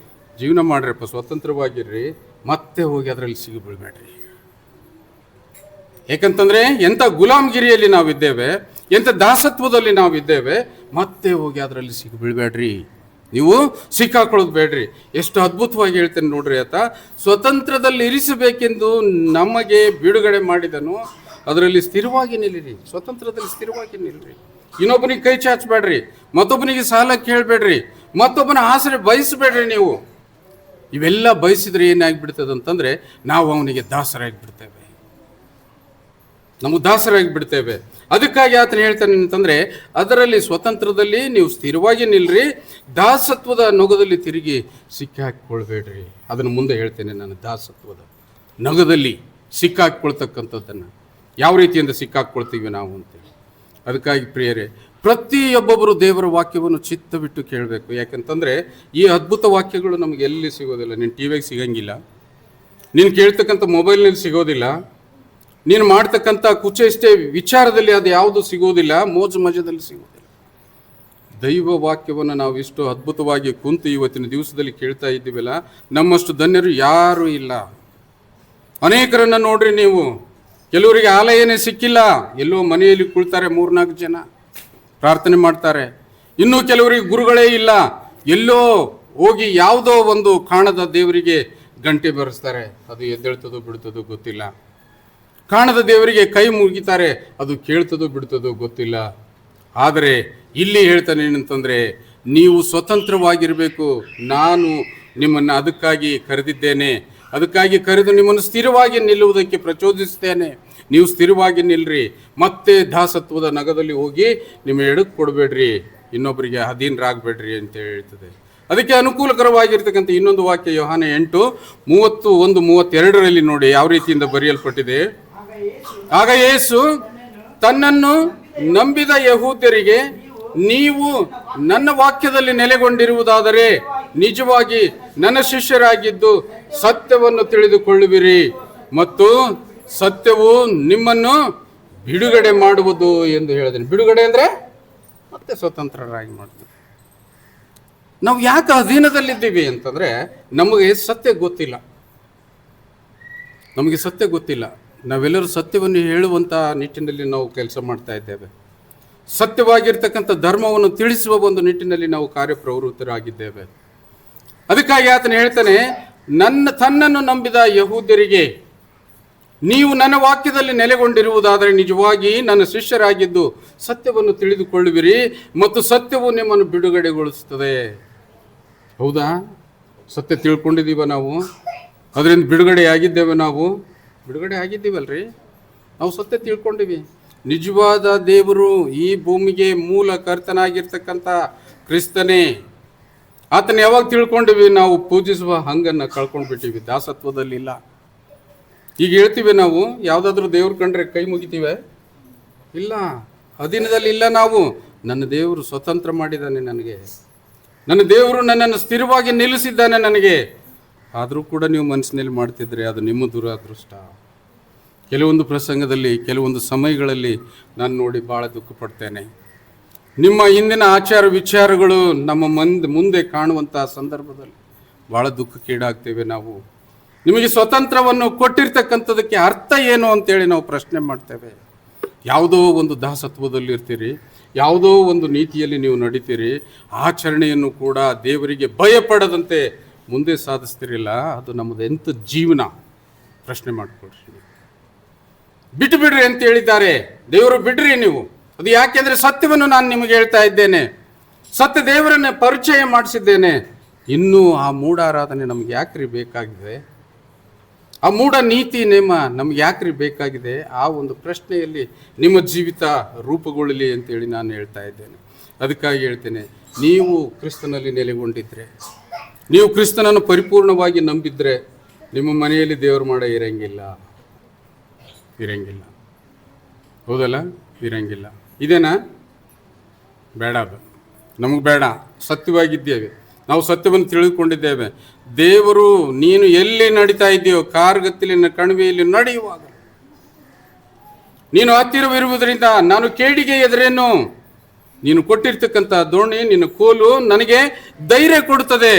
ಮಾಡ್ರಿಪ್ಪ, ಸ್ವತಂತ್ರವಾಗಿರ್ರಿ, ಮತ್ತೆ ಹೋಗಿ ಅದರಲ್ಲಿ ಸಿಗಿಬಿಡ್ಬೇಡ್ರಿ. ಯಾಕಂತಂದ್ರೆ ಎಂಥ ಗುಲಾಮಗಿರಿಯಲ್ಲಿ ನಾವಿದ್ದೇವೆ, ಎಂಥ ದಾಸತ್ವದಲ್ಲಿ ನಾವಿದ್ದೇವೆ, ಮತ್ತೆ ಹೋಗಿ ಅದರಲ್ಲಿ ಸಿಗಿಬಿಡ್ಬೇಡ್ರಿ, ನೀವು ಸಿಕ್ಕಾಕೊಳ್ಳೋದು ಬೇಡ್ರಿ. ಎಷ್ಟು ಅದ್ಭುತವಾಗಿ ಹೇಳ್ತೇನೆ ನೋಡ್ರಿ. ಆತ ಸ್ವತಂತ್ರದಲ್ಲಿ ಇರಿಸಬೇಕೆಂದು ನಮಗೆ ಬಿಡುಗಡೆ ಮಾಡಿದನು, ಅದರಲ್ಲಿ ಸ್ಥಿರವಾಗಿ ನಿಲ್ಲಿರಿ. ಸ್ವತಂತ್ರದಲ್ಲಿ ಸ್ಥಿರವಾಗಿ ನಿಲ್ಲಿರಿ. ಇನ್ನೊಬ್ಬನಿಗೆ ಕೈ ಚಾಚಬೇಡ್ರಿ, ಮತ್ತೊಬ್ಬನಿಗೆ ಸಾಲ ಕೇಳಬೇಡ್ರಿ, ಮತ್ತೊಬ್ಬನ ಆಸರೆ ಬಯಸಬೇಡ್ರಿ. ನೀವು ಇವೆಲ್ಲ ಬಯಸಿದ್ರೆ ಏನಾಗಿಬಿಡ್ತದಂತಂದ್ರೆ ನಾವು ಅವನಿಗೆ ದಾಸರಾಗಿಬಿಡ್ತೇವೆ, ನಮಗೆ ದಾಸರಾಗಿಬಿಡ್ತೇವೆ. ಅದಕ್ಕಾಗಿ ಆತನು ಹೇಳ್ತಾನೆ ಅಂತಂದ್ರೆ, ಅದರಲ್ಲಿ ಸ್ವತಂತ್ರದಲ್ಲಿ ನೀವು ಸ್ಥಿರವಾಗಿ ನಿಲ್ರಿ, ದಾಸತ್ವದ ನೊಗದಲ್ಲಿ ತಿರುಗಿ ಸಿಕ್ಕಿ ಹಾಕಿಕೊಳ್ಬೇಡ್ರಿ. ಅದನ್ನು ಮುಂದೆ ಹೇಳ್ತೇನೆ ನಾನು. ದಾಸತ್ವದ ನೊಗದಲ್ಲಿ ಸಿಕ್ಕಾಕ್ಕೊಳ್ತಕ್ಕಂಥದ್ದನ್ನು ಯಾವ ರೀತಿಯಿಂದ ಸಿಕ್ಕಾಕ್ಕೊಳ್ತೀವಿ ನಾವು ಅಂತೇಳಿ. ಅದಕ್ಕಾಗಿ ಪ್ರಿಯರೇ, ಪ್ರತಿಯೊಬ್ಬೊಬ್ಬರು ದೇವರ ವಾಕ್ಯವನ್ನು ಚಿತ್ತ ಬಿಟ್ಟು ಕೇಳಬೇಕು. ಯಾಕಂತಂದರೆ ಈ ಅದ್ಭುತ ವಾಕ್ಯಗಳು ನಮಗೆ ಎಲ್ಲಿ ಸಿಗೋದಿಲ್ಲ. ನೀನು ಟಿ ವಿಗೆ ಸಿಗಂಗಿಲ್ಲ, ನೀನು ಕೇಳ್ತಕ್ಕಂಥ ಮೊಬೈಲ್ನಲ್ಲಿ ಸಿಗೋದಿಲ್ಲ, ನೀನು ಮಾಡ್ತಕ್ಕಂಥ ಕುಚೇಷ್ಟೇ ವಿಚಾರದಲ್ಲಿ ಅದು ಯಾವುದು ಸಿಗೋದಿಲ್ಲ, ಮೋಜು ಮಜದಲ್ಲಿ ಸಿಗೋದಿಲ್ಲ. ದೈವ ವಾಕ್ಯವನ್ನು ನಾವು ಇಷ್ಟು ಅದ್ಭುತವಾಗಿ ಕುಂತು ಇವತ್ತಿನ ದಿವಸದಲ್ಲಿ ಕೇಳ್ತಾ ಇದ್ದೀವಲ್ಲ, ನಮ್ಮಷ್ಟು ಧನ್ಯರು ಯಾರೂ ಇಲ್ಲ. ಅನೇಕರನ್ನು ನೋಡ್ರಿ ನೀವು, ಕೆಲವರಿಗೆ ಆಲಯನೇ ಸಿಕ್ಕಿಲ್ಲ, ಎಲ್ಲೋ ಮನೆಯಲ್ಲಿ ಕುಳ್ತಾರೆ 3-4 ಜನ ಪ್ರಾರ್ಥನೆ ಮಾಡ್ತಾರೆ. ಇನ್ನೂ ಕೆಲವರಿಗೆ ಗುರುಗಳೇ ಇಲ್ಲ, ಎಲ್ಲೋ ಹೋಗಿ ಯಾವುದೋ ಒಂದು ಕಾಣದ ದೇವರಿಗೆ ಗಂಟೆ ಬರೆಸ್ತಾರೆ, ಅದು ಎದ್ದೇಳ್ತದೋ ಬಿಡ್ತದೋ ಗೊತ್ತಿಲ್ಲ. ಕಾಣದ ದೇವರಿಗೆ ಕೈ ಮುಗಿತಾರೆ, ಅದು ಕೇಳ್ತದೋ ಬಿಡ್ತದೋ ಗೊತ್ತಿಲ್ಲ. ಆದರೆ ಇಲ್ಲಿ ಹೇಳ್ತಾನೆ ಏನಂತಂದರೆ, ನೀವು ಸ್ವತಂತ್ರವಾಗಿರಬೇಕು. ನಾನು ನಿಮ್ಮನ್ನು ಅದಕ್ಕಾಗಿ ಕರೆದಿದ್ದೇನೆ, ಅದಕ್ಕಾಗಿ ಕರೆದು ನಿಮ್ಮನ್ನು ಸ್ಥಿರವಾಗಿ ನಿಲ್ಲುವುದಕ್ಕೆ ಪ್ರಚೋದಿಸ್ತೇನೆ. ನೀವು ಸ್ಥಿರವಾಗಿ ನಿಲ್ರಿ, ಮತ್ತೆ ದಾಸತ್ವದ ನಗದಲ್ಲಿ ಹೋಗಿ ನಿಮ್ಮ ಎಡಕ್ಕೆ ಕೊಡಬೇಡ್ರಿ, ಇನ್ನೊಬ್ಬರಿಗೆ ಅಧೀನರಾಗಬೇಡ್ರಿ ಅಂತ ಹೇಳ್ತದೆ. ಅದಕ್ಕೆ ಅನುಕೂಲಕರವಾಗಿರ್ತಕ್ಕಂಥ ಇನ್ನೊಂದು ವಾಕ್ಯ ಯೋಹಾನ 8:31-32 ನೋಡಿ ಯಾವ ರೀತಿಯಿಂದ ಬರೆಯಲ್ಪಟ್ಟಿದೆ. ಆಗ ಯೇಸು ತನ್ನನ್ನು ನಂಬಿದ ಯಹೂದ್ಯರಿಗೆ, ನೀವು ನನ್ನ ವಾಕ್ಯದಲ್ಲಿ ನೆಲೆಗೊಂಡಿರುವುದಾದರೆ ನಿಜವಾಗಿ ನನ್ನ ಶಿಷ್ಯರಾಗಿದ್ದು ಸತ್ಯವನ್ನು ತಿಳಿದುಕೊಳ್ಳುವಿರಿ, ಮತ್ತು ಸತ್ಯವು ನಿಮ್ಮನ್ನು ಬಿಡುಗಡೆ ಮಾಡುವುದು ಎಂದು ಹೇಳಿದ್ದೇನೆ. ಬಿಡುಗಡೆ ಅಂದರೆ ಮತ್ತೆ ಸ್ವತಂತ್ರರಾಗಿ ಮಾಡ್ತೀವಿ. ನಾವು ಯಾಕೆ ಅಧೀನದಲ್ಲಿದ್ದೀವಿ ಅಂತಂದರೆ, ನಮಗೆ ಸತ್ಯ ಗೊತ್ತಿಲ್ಲ. ನಮಗೆ ಸತ್ಯ ಗೊತ್ತಿಲ್ಲ. ನಾವೆಲ್ಲರೂ ಸತ್ಯವನ್ನು ಹೇಳುವಂಥ ನಿಟ್ಟಿನಲ್ಲಿ ನಾವು ಕೆಲಸ ಮಾಡ್ತಾ ಇದ್ದೇವೆ. ಸತ್ಯವಾಗಿರ್ತಕ್ಕಂಥ ಧರ್ಮವನ್ನು ತಿಳಿಸುವ ಒಂದು ನಿಟ್ಟಿನಲ್ಲಿ ನಾವು ಕಾರ್ಯಪ್ರವೃತ್ತರಾಗಿದ್ದೇವೆ. ಅದಕ್ಕಾಗಿ ಆತನು ಹೇಳ್ತಾನೆ, ತನ್ನನ್ನು ನಂಬಿದ ಯಹೂದ್ಯರಿಗೆ, ನೀವು ನನ್ನ ವಾಕ್ಯದಲ್ಲಿ ನೆಲೆಗೊಂಡಿರುವುದಾದರೆ ನಿಜವಾಗಿ ನನ್ನ ಶಿಷ್ಯರಾಗಿದ್ದು ಸತ್ಯವನ್ನು ತಿಳಿದುಕೊಳ್ಳುವಿರಿ, ಮತ್ತು ಸತ್ಯವು ನಿಮ್ಮನ್ನು ಬಿಡುಗಡೆಗೊಳಿಸುತ್ತದೆ. ಹೌದಾ? ಸತ್ಯ ತಿಳ್ಕೊಂಡಿದ್ದೀವ ನಾವು? ಅದರಿಂದ ಬಿಡುಗಡೆ ಆಗಿದ್ದೇವೆ ನಾವು? ಬಿಡುಗಡೆ ಆಗಿದ್ದೀವಲ್ರಿ, ನಾವು ಸತ್ಯ ತಿಳ್ಕೊಂಡಿವಿ. ನಿಜವಾದ ದೇವರು ಈ ಭೂಮಿಗೆ ಮೂಲ ಕರ್ತನಾಗಿರ್ತಕ್ಕಂಥ ಕ್ರಿಸ್ತನೇ. ಆತನ ಯಾವಾಗ ತಿಳ್ಕೊಂಡಿವಿ? ನಾವು ಪೂಜಿಸುವ ಹಂಗನ್ನು ಕಳ್ಕೊಂಡ್ಬಿಟ್ಟಿವಿ, ದಾಸತ್ವದಲ್ಲಿಲ್ಲ. ಈಗ ಹೇಳ್ತೀವಿ ನಾವು, ಯಾವುದಾದ್ರೂ ದೇವ್ರ ಕಂಡ್ರೆ ಕೈ ಮುಗಿತೀವಿ? ಇಲ್ಲ, ಅಧೀನದಲ್ಲಿ ಇಲ್ಲ ನಾವು. ನನ್ನ ದೇವರು ಸ್ವತಂತ್ರ ಮಾಡಿದ್ದಾನೆ ನನಗೆ, ನನ್ನ ದೇವರು ನನ್ನನ್ನು ಸ್ಥಿರವಾಗಿ ನಿಲ್ಲಿಸಿದ್ದಾನೆ ನನಗೆ. ಆದರೂ ಕೂಡ ನೀವು ಮನಸ್ಸಿನಲ್ಲಿ ಮಾಡ್ತಿದ್ರೆ ಅದು ನಿಮ್ಮ ದುರಾದೃಷ್ಟ. ಕೆಲವೊಂದು ಪ್ರಸಂಗದಲ್ಲಿ, ಕೆಲವೊಂದು ಸಮಯಗಳಲ್ಲಿ ನಾನು ನೋಡಿ ಭಾಳ ದುಃಖ ಪಡ್ತೇನೆ. ನಿಮ್ಮ ಹಿಂದಿನ ಆಚಾರ ವಿಚಾರಗಳು ನಮ್ಮ ಮುಂದೆ ಕಾಣುವಂಥ ಸಂದರ್ಭದಲ್ಲಿ ಭಾಳ ದುಃಖಕ್ಕೀಡಾಗ್ತೇವೆ ನಾವು. ನಿಮಗೆ ಸ್ವತಂತ್ರವನ್ನು ಕೊಟ್ಟಿರ್ತಕ್ಕಂಥದಕ್ಕೆ ಅರ್ಥ ಏನು ಅಂತೇಳಿ ನಾವು ಪ್ರಶ್ನೆ ಮಾಡ್ತೇವೆ. ಯಾವುದೋ ಒಂದು ದಾಸತ್ವದಲ್ಲಿ ಇರ್ತೀರಿ, ಯಾವುದೋ ಒಂದು ನೀತಿಯಲ್ಲಿ ನೀವು ನಡೀತೀರಿ, ಆಚರಣೆಯನ್ನು ಕೂಡ ದೇವರಿಗೆ ಭಯಪಡದಂತೆ ಮುಂದೆ ಸಾಧಿಸ್ತಿರಿಲ್ಲ. ಅದು ನಮ್ಮದು ಎಂಥ ಜೀವನ? ಪ್ರಶ್ನೆ ಮಾಡಿಕೊಡ್ರಿ. ಬಿಟ್ಟು ಬಿಡ್ರಿ ಅಂತ ಹೇಳಿದ್ದಾರೆ ದೇವರು, ಬಿಡ್ರಿ ನೀವು. ಅದು ಯಾಕೆಂದರೆ ಸತ್ಯವನ್ನು ನಾನು ನಿಮಗೆ ಹೇಳ್ತಾ ಇದ್ದೇನೆ, ಸತ್ಯ ದೇವರನ್ನೇ ಪರಿಚಯ ಮಾಡಿಸಿದ್ದೇನೆ. ಇನ್ನೂ ಆ ಮೂಢಾರಾಧನೆ ನಮ್ಗೆ ಯಾಕ್ರಿ ಬೇಕಾಗಿದೆ? ಆ ಮೂಢ ನೀತಿ ನೇಮ ನಮ್ಗೆ ಯಾಕ್ರಿ ಬೇಕಾಗಿದೆ? ಆ ಒಂದು ಪ್ರಶ್ನೆಯಲ್ಲಿ ನಿಮ್ಮ ಜೀವಿತ ರೂಪುಗೊಳ್ಳಲಿ ಅಂತೇಳಿ ನಾನು ಹೇಳ್ತಾ ಇದ್ದೇನೆ. ಅದಕ್ಕಾಗಿ ಹೇಳ್ತೇನೆ, ನೀವು ಕ್ರಿಸ್ತನಲ್ಲಿ ನೆಲೆಗೊಂಡಿದ್ರೆ, ನೀವು ಕ್ರಿಸ್ತನನ್ನು ಪರಿಪೂರ್ಣವಾಗಿ ನಂಬಿದ್ರೆ, ನಿಮ್ಮ ಮನೆಯಲ್ಲಿ ದೇವ್ರ ಮಾಡ ಇರಂಗಿಲ್ಲ. ಹೌದಲ್ಲ? ಇರಂಗಿಲ್ಲ. ಇದೇನಾ? ಬೇಡ, ಅದು ನಮಗೆ ಬೇಡ. ಸತ್ಯವಾಗಿದ್ದೇವೆ, ನಾವು ಸತ್ಯವನ್ನು ತಿಳಿದುಕೊಂಡಿದ್ದೇವೆ. ದೇವರು, ನೀನು ಎಲ್ಲಿ ನಡೀತಾ ಇದ್ದೀಯೋ, ಕಾರ್ಗತ್ತಲಿನ ಕಣಿವೆಯಲ್ಲಿ ನಡೆಯುವಾಗ ನೀನು ಹತ್ತಿರವಿರುವುದರಿಂದ ನಾನು ಕೇಡಿಗೆ ಎದುರೇನು. ನೀನು ಕೊಟ್ಟಿರ್ತಕ್ಕಂಥ ದೋಣಿ, ನಿನ್ನ ಕೋಲು ನನಗೆ ಧೈರ್ಯ ಕೊಡುತ್ತದೆ.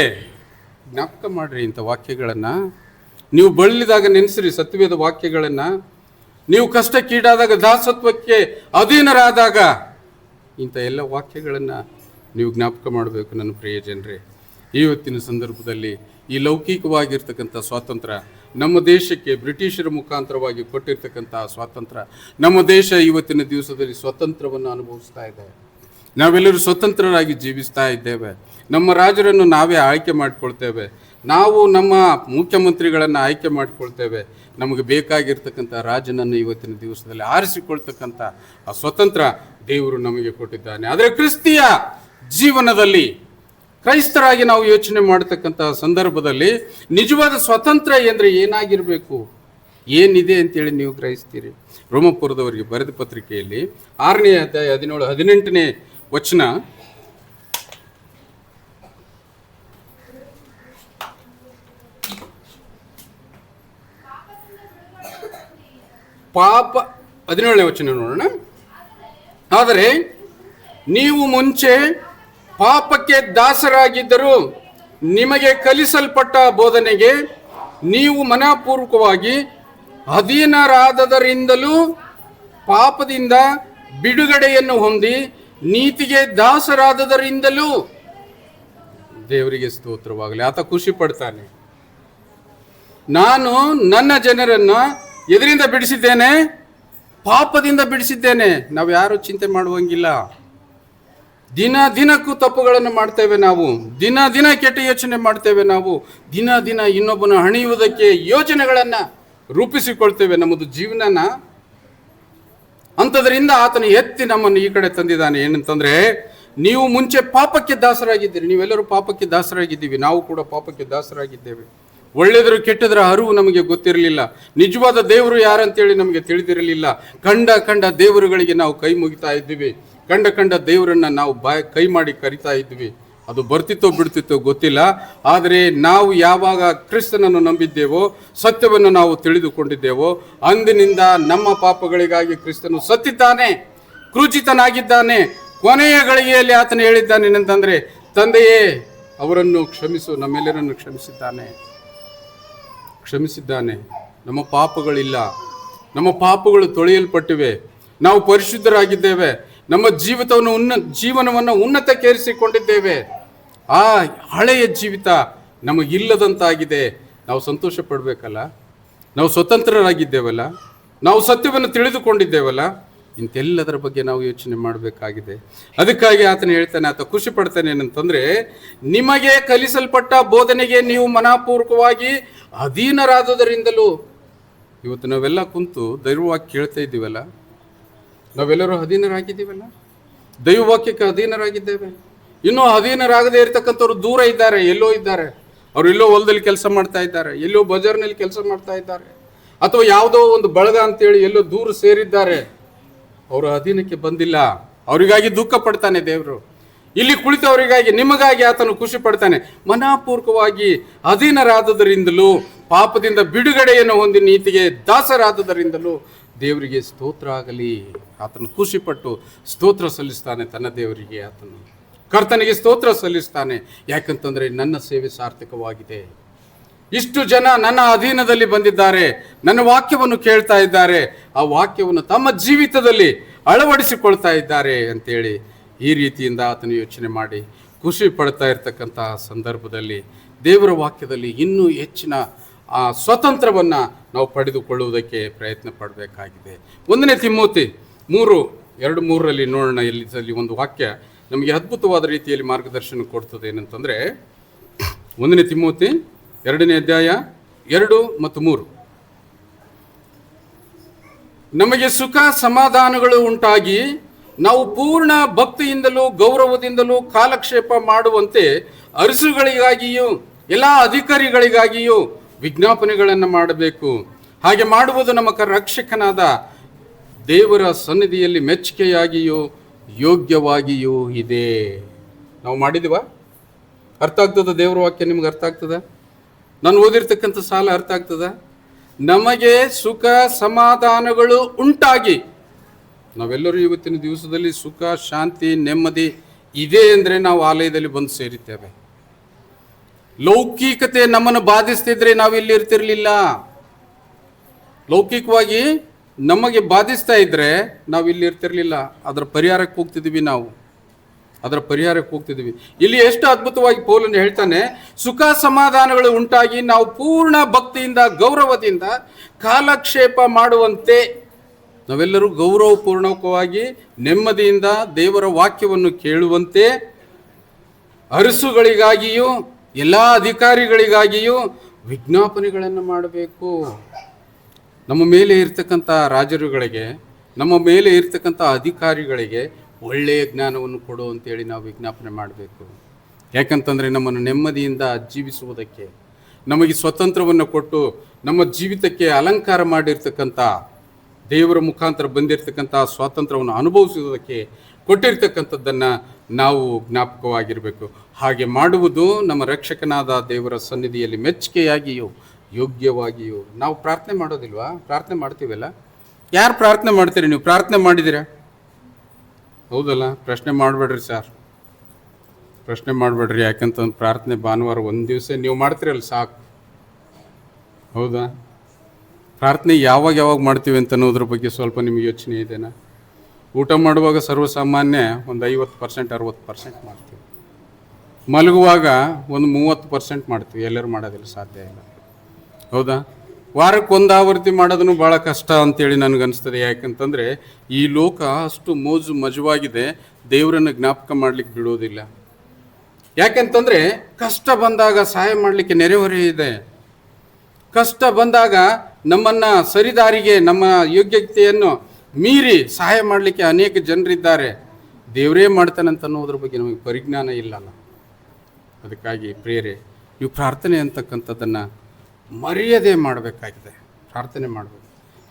ಜ್ಞಾಪಕ ಮಾಡ್ರಿ ಇಂಥ ವಾಕ್ಯಗಳನ್ನು. ನೀವು ಬಳಲಿದಾಗ ನೆನೆಸ್ರಿ ಸತ್ಯವೇದ ವಾಕ್ಯಗಳನ್ನು. ನೀವು ಕಷ್ಟಕ್ಕೀಡಾದಾಗ, ದಾಸತ್ವಕ್ಕೆ ಅಧೀನರಾದಾಗ ಇಂಥ ಎಲ್ಲ ವಾಕ್ಯಗಳನ್ನು ನೀವು ಜ್ಞಾಪಕ ಮಾಡಬೇಕು ನನ್ನ ಪ್ರಿಯ ಜನರೇ. ಇವತ್ತಿನ ಸಂದರ್ಭದಲ್ಲಿ ಈ ಲೌಕಿಕವಾಗಿರ್ತಕ್ಕಂಥ ಸ್ವಾತಂತ್ರ್ಯ, ನಮ್ಮ ದೇಶಕ್ಕೆ ಬ್ರಿಟಿಷರ ಮುಖಾಂತರವಾಗಿ ಕೊಟ್ಟಿರ್ತಕ್ಕಂಥ ಸ್ವಾತಂತ್ರ್ಯ, ನಮ್ಮ ದೇಶ ಇವತ್ತಿನ ದಿವಸದಲ್ಲಿ ಸ್ವತಂತ್ರವನ್ನು ಅನುಭವಿಸ್ತಾ ಇದೆ. ನಾವೆಲ್ಲರೂ ಸ್ವತಂತ್ರರಾಗಿ ಜೀವಿಸ್ತಾ ಇದ್ದೇವೆ. ನಮ್ಮ ರಾಜರನ್ನು ನಾವೇ ಆಯ್ಕೆ ಮಾಡಿಕೊಳ್ತೇವೆ. ನಾವು ನಮ್ಮ ಮುಖ್ಯಮಂತ್ರಿಗಳನ್ನು ಆಯ್ಕೆ ಮಾಡಿಕೊಳ್ತೇವೆ. ನಮಗೆ ಬೇಕಾಗಿರ್ತಕ್ಕಂಥ ರಾಜನನ್ನು ಇವತ್ತಿನ ದಿವಸದಲ್ಲಿ ಆರಿಸಿಕೊಳ್ತಕ್ಕಂಥ ಆ ಸ್ವತಂತ್ರ ದೇವರು ನಮಗೆ ಕೊಟ್ಟಿದ್ದಾನೆ. ಆದರೆ ಕ್ರಿಸ್ತಿಯ ಜೀವನದಲ್ಲಿ, ಕ್ರೈಸ್ತರಾಗಿ ನಾವು ಯೋಚನೆ ಮಾಡತಕ್ಕಂಥ ಸಂದರ್ಭದಲ್ಲಿ ನಿಜವಾದ ಸ್ವಾತಂತ್ರ್ಯ ಎಂದರೆ ಏನಾಗಿರಬೇಕು, ಏನಿದೆ ಅಂತೇಳಿ ನೀವು ಗ್ರಹಿಸ್ತೀರಿ. ರೋಮಪುರದವರಿಗೆ ಬರೆದ ಪತ್ರಿಕೆಯಲ್ಲಿ 6ನೇ ಅಧ್ಯಾಯ 17-18ನೇ ವಚನ. ಪಾಪ 17ನೇ ವಚನ ನೋಡೋಣ. ಆದರೆ ನೀವು ಮುಂಚೆ ಪಾಪಕ್ಕೆ ದಾಸರಾಗಿದ್ದರೂ ನಿಮಗೆ ಕಲಿಸಲ್ಪಟ್ಟ ಬೋಧನೆಗೆ ನೀವು ಮನಪೂರ್ವಕವಾಗಿ ಅಧೀನರಾದದರಿಂದಲೂ ಪಾಪದಿಂದ ಬಿಡುಗಡೆಯನ್ನು ಹೊಂದಿ ನೀತಿಗೆ ದಾಸರಾದದರಿಂದಲೂ, ದೇವರಿಗೆ ಸ್ತೋತ್ರವಾಗಲಿ. ಆತ ಖುಷಿ ಪಡ್ತಾನೆ. ನಾನು ನನ್ನ ಜನರನ್ನ ಎದರಿಂದ ಬಿಡಿಸಿದ್ದೇನೆ? ಪಾಪದಿಂದ ಬಿಡಿಸಿದ್ದೇನೆ. ನಾವು ಯಾರು ಚಿಂತೆ ಮಾಡುವಂಗಿಲ್ಲ. ದಿನ ದಿನಕ್ಕೂ ತಪ್ಪುಗಳನ್ನು ಮಾಡ್ತೇವೆ ನಾವು. ದಿನ ದಿನ ಕೆಟ್ಟ ಯೋಚನೆ ಮಾಡ್ತೇವೆ ನಾವು. ದಿನ ದಿನ ಇನ್ನೊಬ್ಬನ ಹಣಿಯುವುದಕ್ಕೆ ಯೋಜನೆಗಳನ್ನು ರೂಪಿಸಿಕೊಳ್ತೇವೆ ನಮ್ಮದು ಜೀವನನ. ಅಂಥದ್ರಿಂದ ಆತನು ಎತ್ತಿ ನಮ್ಮನ್ನು ಈ ಕಡೆ ತಂದಿದ್ದಾನೆ. ಏನಂತಂದ್ರೆ, ನೀವು ಮುಂಚೆ ಪಾಪಕ್ಕೆ ದಾಸರಾಗಿದ್ದೀರಿ. ನೀವೆಲ್ಲರೂ ಪಾಪಕ್ಕೆ ದಾಸರಾಗಿದ್ದೀವಿ. ನಾವು ಕೂಡ ಪಾಪಕ್ಕೆ ದಾಸರಾಗಿದ್ದೇವೆ. ಒಳ್ಳೆಯದ್ರು ಕೆಟ್ಟದ್ರ ಅರಿವು ನಮಗೆ ಗೊತ್ತಿರಲಿಲ್ಲ. ನಿಜವಾದ ದೇವರು ಯಾರಂತೇಳಿ ನಮಗೆ ತಿಳಿದಿರಲಿಲ್ಲ. ಕಂಡ ದೇವರುಗಳಿಗೆ ನಾವು ಕೈ ಮುಗಿತಾ ಇದ್ದೀವಿ. ಕಂಡ ದೇವರನ್ನ ನಾವು ಕೈ ಮಾಡಿ ಕರಿತಾ ಇದ್ವಿ. ಅದು ಬರ್ತಿತ್ತೋ ಬಿಡ್ತಿತ್ತೋ ಗೊತ್ತಿಲ್ಲ. ಆದರೆ ನಾವು ಯಾವಾಗ ಕ್ರಿಸ್ತನನ್ನು ನಂಬಿದ್ದೇವೋ, ಸತ್ಯವನ್ನು ನಾವು ತಿಳಿದುಕೊಂಡಿದ್ದೇವೋ, ಅಂದಿನಿಂದ ನಮ್ಮ ಪಾಪಗಳಿಗಾಗಿ ಕ್ರಿಸ್ತನು ಸತ್ತಿದ್ದಾನೆ, ಕ್ರೂಚಿತನಾಗಿದ್ದಾನೆ. ಕೊನೆಯ ಗಳಿಗೆಯಲ್ಲಿ ಆತನು ಹೇಳಿದ್ದಾನೆ ಏನಂತಂದ್ರೆ, ತಂದೆಯೇ ಅವರನ್ನು ಕ್ಷಮಿಸು. ನಮ್ಮೆಲ್ಲರನ್ನು ಕ್ಷಮಿಸಿದ್ದಾನೆ. ನಮ್ಮ ಪಾಪಗಳಿಲ್ಲ, ನಮ್ಮ ಪಾಪಗಳು ತೊಳೆಯಲ್ಪಟ್ಟಿವೆ, ನಾವು ಪರಿಶುದ್ಧರಾಗಿದ್ದೇವೆ, ನಮ್ಮ ಜೀವನವನ್ನು ಉನ್ನತಕ್ಕೇರಿಸಿಕೊಂಡಿದ್ದೇವೆ. ಆ ಹಳೆಯ ಜೀವಿತ ನಮಗಿಲ್ಲದಂತಾಗಿದೆ. ನಾವು ಸಂತೋಷ ಪಡಬೇಕಲ್ಲ. ನಾವು ಸ್ವತಂತ್ರರಾಗಿದ್ದೇವಲ್ಲ, ನಾವು ಸತ್ಯವನ್ನು ತಿಳಿದುಕೊಂಡಿದ್ದೇವಲ್ಲ. ಇಂತೆಲ್ಲದರ ಬಗ್ಗೆ ನಾವು ಯೋಚನೆ ಮಾಡಬೇಕಾಗಿದೆ. ಅದಕ್ಕಾಗಿ ಆತನು ಹೇಳ್ತಾನೆ, ಆತ ಖುಷಿ ಪಡ್ತಾನೆ ಏನಂತಂದ್ರೆ, ನಿಮಗೆ ಕಲಿಸಲ್ಪಟ್ಟ ಬೋಧನೆಗೆ ನೀವು ಮನಪೂರ್ವಕವಾಗಿ ಅಧೀನರಾದುದರಿಂದಲೂ. ಇವತ್ತು ನಾವೆಲ್ಲ ಕುಂತು ದೈವವಾಕ್ಯ ಕೇಳ್ತಾ ಇದ್ದೀವಲ್ಲ, ನಾವೆಲ್ಲರೂ ಅಧೀನರಾಗಿದ್ದೀವಲ್ಲ, ದೈವವಾಕ್ಯಕ್ಕೆ ಅಧೀನರಾಗಿದ್ದೇವೆ. ಇನ್ನೂ ಅಧೀನರಾಗದೇ ಇರತಕ್ಕಂಥವ್ರು ದೂರ ಇದ್ದಾರೆ, ಎಲ್ಲೋ ಇದ್ದಾರೆ. ಅವ್ರು ಎಲ್ಲೋ ಹೊಲದಲ್ಲಿ ಕೆಲಸ ಮಾಡ್ತಾ ಇದ್ದಾರೆ, ಎಲ್ಲೋ ಬಜಾರ್ನಲ್ಲಿ ಕೆಲಸ ಮಾಡ್ತಾ ಇದ್ದಾರೆ, ಅಥವಾ ಯಾವುದೋ ಒಂದು ಬಳಗ ಅಂತೇಳಿ ಎಲ್ಲೋ ದೂರ ಸೇರಿದ್ದಾರೆ. ಅವರು ಅಧೀನಕ್ಕೆ ಬಂದಿಲ್ಲ. ಅವರಿಗಾಗಿ ದುಃಖ ಪಡ್ತಾನೆ ದೇವರು. ಇಲ್ಲಿ ಕುಳಿತವರಿಗಾಗಿ, ನಿಮಗಾಗಿ ಆತನು ಖುಷಿ ಪಡ್ತಾನೆ. ಮನಪೂರ್ವಕವಾಗಿ ಅಧೀನರಾದದರಿಂದಲೂ ಪಾಪದಿಂದ ಬಿಡುಗಡೆಯನ್ನು ಹೊಂದಿ ನೀತಿಗೆ ದಾಸರಾದದರಿಂದಲೂ ದೇವರಿಗೆ ಸ್ತೋತ್ರ ಆಗಲಿ. ಆತನು ಖುಷಿಪಟ್ಟು ಸ್ತೋತ್ರ ಸಲ್ಲಿಸ್ತಾನೆ ತನ್ನ ದೇವರಿಗೆ. ಆತನು ಕರ್ತನಿಗೆ ಸ್ತೋತ್ರ ಸಲ್ಲಿಸ್ತಾನೆ. ಯಾಕಂತಂದ್ರೆ ನನ್ನ ಸೇವೆ ಸಾರ್ಥಕವಾಗಿದೆ. ಇಷ್ಟು ಜನ ನನ್ನ ಅಧೀನದಲ್ಲಿ ಬಂದಿದ್ದಾರೆ, ನನ್ನ ವಾಕ್ಯವನ್ನು ಕೇಳ್ತಾ ಇದ್ದಾರೆ, ಆ ವಾಕ್ಯವನ್ನು ತಮ್ಮ ಜೀವಿತದಲ್ಲಿ ಅಳವಡಿಸಿಕೊಳ್ತಾ ಇದ್ದಾರೆ ಅಂತೇಳಿ ಈ ರೀತಿಯಿಂದ ಆತನು ಯೋಚನೆ ಮಾಡಿ ಖುಷಿ ಪಡ್ತಾ ಇರ್ತಕ್ಕಂತಹ ಸಂದರ್ಭದಲ್ಲಿ ದೇವರ ವಾಕ್ಯದಲ್ಲಿ ಇನ್ನೂ ಹೆಚ್ಚಿನ ಆ ಸ್ವತಂತ್ರವನ್ನು ನಾವು ಪಡೆದುಕೊಳ್ಳುವುದಕ್ಕೆ ಪ್ರಯತ್ನ ಪಡಬೇಕಾಗಿದೆ. 1 ತಿಮೋಥಿ 3:2-3 ನೋಡೋಣ. ಇಲ್ಲಿ ಒಂದು ವಾಕ್ಯ ನಮಗೆ ಅದ್ಭುತವಾದ ರೀತಿಯಲ್ಲಿ ಮಾರ್ಗದರ್ಶನ ಕೊಡ್ತದೆ. ಏನಂತಂದರೆ 1 ತಿಮೋಥಿ 2ನೇ ಅಧ್ಯಾಯ 2 ಮತ್ತು 3. ನಮಗೆ ಸುಖ ಸಮಾಧಾನಗಳು ಉಂಟಾಗಿ ನಾವು ಪೂರ್ಣ ಭಕ್ತಿಯಿಂದಲೂ ಗೌರವದಿಂದಲೂ ಕಾಲಕ್ಷೇಪ ಮಾಡುವಂತೆ ಅರಸುಗಳಿಗಾಗಿಯೂ ಎಲ್ಲ ಅಧಿಕಾರಿಗಳಿಗಾಗಿಯೂ ವಿಜ್ಞಾಪನೆಗಳನ್ನು ಮಾಡಬೇಕು. ಹಾಗೆ ಮಾಡುವುದು ನಮ್ಮ ರಕ್ಷಕನಾದ ದೇವರ ಸನ್ನಿಧಿಯಲ್ಲಿ ಮೆಚ್ಚುಗೆಯಾಗಿಯೂ ಯೋಗ್ಯವಾಗಿಯೂ ಇದೆ. ನಾವು ಮಾಡಿದೀವ? ಅರ್ಥ ಆಗ್ತದ? ದೇವರ ವಾಕ್ಯ ನಿಮ್ಗೆ ಅರ್ಥ ಆಗ್ತದ? ನಾನು ಓದಿರ್ತಕ್ಕಂಥ ಸಾಲ ಅರ್ಥ ಆಗ್ತದ? ನಮಗೆ ಸುಖ ಸಮಾಧಾನಗಳು ಉಂಟಾಗಿ, ನಾವೆಲ್ಲರೂ ಇವತ್ತಿನ ದಿವಸದಲ್ಲಿ ಸುಖ ಶಾಂತಿ ನೆಮ್ಮದಿ ಇದೆ ಅಂದರೆ ನಾವು ಆಲಯದಲ್ಲಿ ಬಂದು ಸೇರಿದ್ದೇವೆ. ಲೌಕಿಕತೆ ನಮ್ಮನ್ನು ಬಾಧಿಸ್ತಿದ್ರೆ ನಾವು ಇಲ್ಲಿ ಇರ್ತಿರ್ಲಿಲ್ಲ. ಲೌಕಿಕವಾಗಿ ನಮಗೆ ಬಾಧಿಸ್ತಾ ಇದ್ರೆ ನಾವು ಇಲ್ಲಿ ಇರ್ತಿರ್ಲಿಲ್ಲ. ಅದರ ಪರಿಹಾರಕ್ಕೆ ಹೋಗ್ತಿದ್ವಿ. ಇಲ್ಲಿ ಎಷ್ಟು ಅದ್ಭುತವಾಗಿ ಪೌಲನು ಹೇಳ್ತಾನೆ, ಸುಖ ಸಮಾಧಾನಗಳು ಉಂಟಾಗಿ ನಾವು ಪೂರ್ಣ ಭಕ್ತಿಯಿಂದ ಗೌರವದಿಂದ ಕಾಲಕ್ಷೇಪ ಮಾಡುವಂತೆ. ನಾವೆಲ್ಲರೂ ಗೌರವಪೂರ್ಣಕವಾಗಿ ನೆಮ್ಮದಿಯಿಂದ ದೇವರ ವಾಕ್ಯವನ್ನು ಕೇಳುವಂತೆ ಅರಸುಗಳಿಗಾಗಿಯೂ ಎಲ್ಲ ಅಧಿಕಾರಿಗಳಿಗಾಗಿಯೂ ವಿಜ್ಞಾಪನೆಗಳನ್ನು ಮಾಡಬೇಕು. ನಮ್ಮ ಮೇಲೆ ಇರ್ತಕ್ಕಂಥ ರಾಜರುಗಳಿಗೆ, ನಮ್ಮ ಮೇಲೆ ಇರ್ತಕ್ಕಂಥ ಅಧಿಕಾರಿಗಳಿಗೆ ಒಳ್ಳೆಯ ಜ್ಞಾನವನ್ನು ಕೊಡು ಅಂತೇಳಿ ನಾವು ವಿಜ್ಞಾಪನೆ ಮಾಡಬೇಕು. ಯಾಕಂತಂದರೆ ನಮ್ಮನ್ನು ನೆಮ್ಮದಿಯಿಂದ ಜೀವಿಸುವುದಕ್ಕೆ, ನಮಗೆ ಸ್ವತಂತ್ರವನ್ನು ಕೊಟ್ಟು ನಮ್ಮ ಜೀವಿತಕ್ಕೆ ಅಲಂಕಾರ ಮಾಡಿರ್ತಕ್ಕಂಥ ದೇವರ ಮುಖಾಂತರ ಬಂದಿರತಕ್ಕಂಥ ಸ್ವಾತಂತ್ರ್ಯವನ್ನು ಅನುಭವಿಸುವುದಕ್ಕೆ ಕೊಟ್ಟಿರ್ತಕ್ಕಂಥದ್ದನ್ನು ನಾವು ಜ್ಞಾಪಕವಾಗಿರಬೇಕು. ಹಾಗೆ ಮಾಡುವುದು ನಮ್ಮ ರಕ್ಷಕನಾದ ದೇವರ ಸನ್ನಿಧಿಯಲ್ಲಿ ಮೆಚ್ಚುಗೆಯಾಗಿಯೋ ಯೋಗ್ಯವಾಗಿಯೋ. ನಾವು ಪ್ರಾರ್ಥನೆ ಮಾಡೋದಿಲ್ವಾ? ಪ್ರಾರ್ಥನೆ ಮಾಡ್ತೀವಲ್ಲ. ಯಾರು ಪ್ರಾರ್ಥನೆ ಮಾಡ್ತೀರಿ? ನೀವು ಪ್ರಾರ್ಥನೆ ಮಾಡಿದ್ದೀರಾ? ಹೌದಲ್ಲ? ಪ್ರಶ್ನೆ ಮಾಡಬೇಡ್ರಿ ಸರ್, ಪ್ರಶ್ನೆ ಮಾಡಬೇಡ್ರಿ. ಯಾಕಂತಂದು ಪ್ರಾರ್ಥನೆ ಭಾನುವಾರ ಒಂದು ದಿವಸ ನೀವು ಮಾಡ್ತೀರಲ್ಲ ಸಾಕು. ಹೌದಾ? ಪ್ರಾರ್ಥನೆ ಯಾವಾಗ ಮಾಡ್ತೀವಿ ಅಂತ ಅನ್ನೋದ್ರ ಬಗ್ಗೆ ಸ್ವಲ್ಪ ನಿಮಗೆ ಯೋಚನೆ ಇದೆನಾ? ಊಟ ಮಾಡುವಾಗ ಸರ್ವಸಾಮಾನ್ಯ ಒಂದು 50% 60% ಮಾಡ್ತೀವಿ. ಮಲಗುವಾಗ ಒಂದು 30% ಮಾಡ್ತೀವಿ. ಎಲ್ಲರೂ ಮಾಡೋದಿಲ್ಲ, ಸಾಧ್ಯ ಇಲ್ಲ. ಹೌದಾ? ವಾರಕ್ಕೆ ಒಂದು ಆವೃತ್ತಿ ಮಾಡೋದನ್ನು ಭಾಳ ಕಷ್ಟ ಅಂತೇಳಿ ನನಗನ್ನಿಸ್ತದೆ. ಯಾಕಂತಂದರೆ ಈ ಲೋಕ ಅಷ್ಟು ಮೋಜು ಮಜವಾಗಿದೆ, ದೇವರನ್ನು ಜ್ಞಾಪಕ ಮಾಡಲಿಕ್ಕೆ ಬಿಡೋದಿಲ್ಲ. ಯಾಕೆಂತಂದರೆ ಕಷ್ಟ ಬಂದಾಗ ಸಹಾಯ ಮಾಡಲಿಕ್ಕೆ ನೆರೆಹೊರೆ ಇದೆ. ಕಷ್ಟ ಬಂದಾಗ ನಮ್ಮನ್ನು ಸರಿದಾರಿಗೆ, ನಮ್ಮ ಯೋಗ್ಯತೆಯನ್ನು ಮೀರಿ ಸಹಾಯ ಮಾಡಲಿಕ್ಕೆ ಅನೇಕ ಜನರಿದ್ದಾರೆ. ದೇವರೇ ಮಾಡ್ತಾನಂತ ಅನ್ನೋದ್ರ ಬಗ್ಗೆ ನಮಗೆ ಪರಿಜ್ಞಾನ ಇಲ್ಲಲ್ಲ. ಅದಕ್ಕಾಗಿ ಪ್ರಿಯರೇ, ನೀವು ಪ್ರಾರ್ಥನೆ ಅಂತಕ್ಕಂಥದ್ದನ್ನು ಮರೆಯದೇ ಮಾಡಬೇಕಾಗಿದೆ. ಪ್ರಾರ್ಥನೆ ಮಾಡಬೇಕು.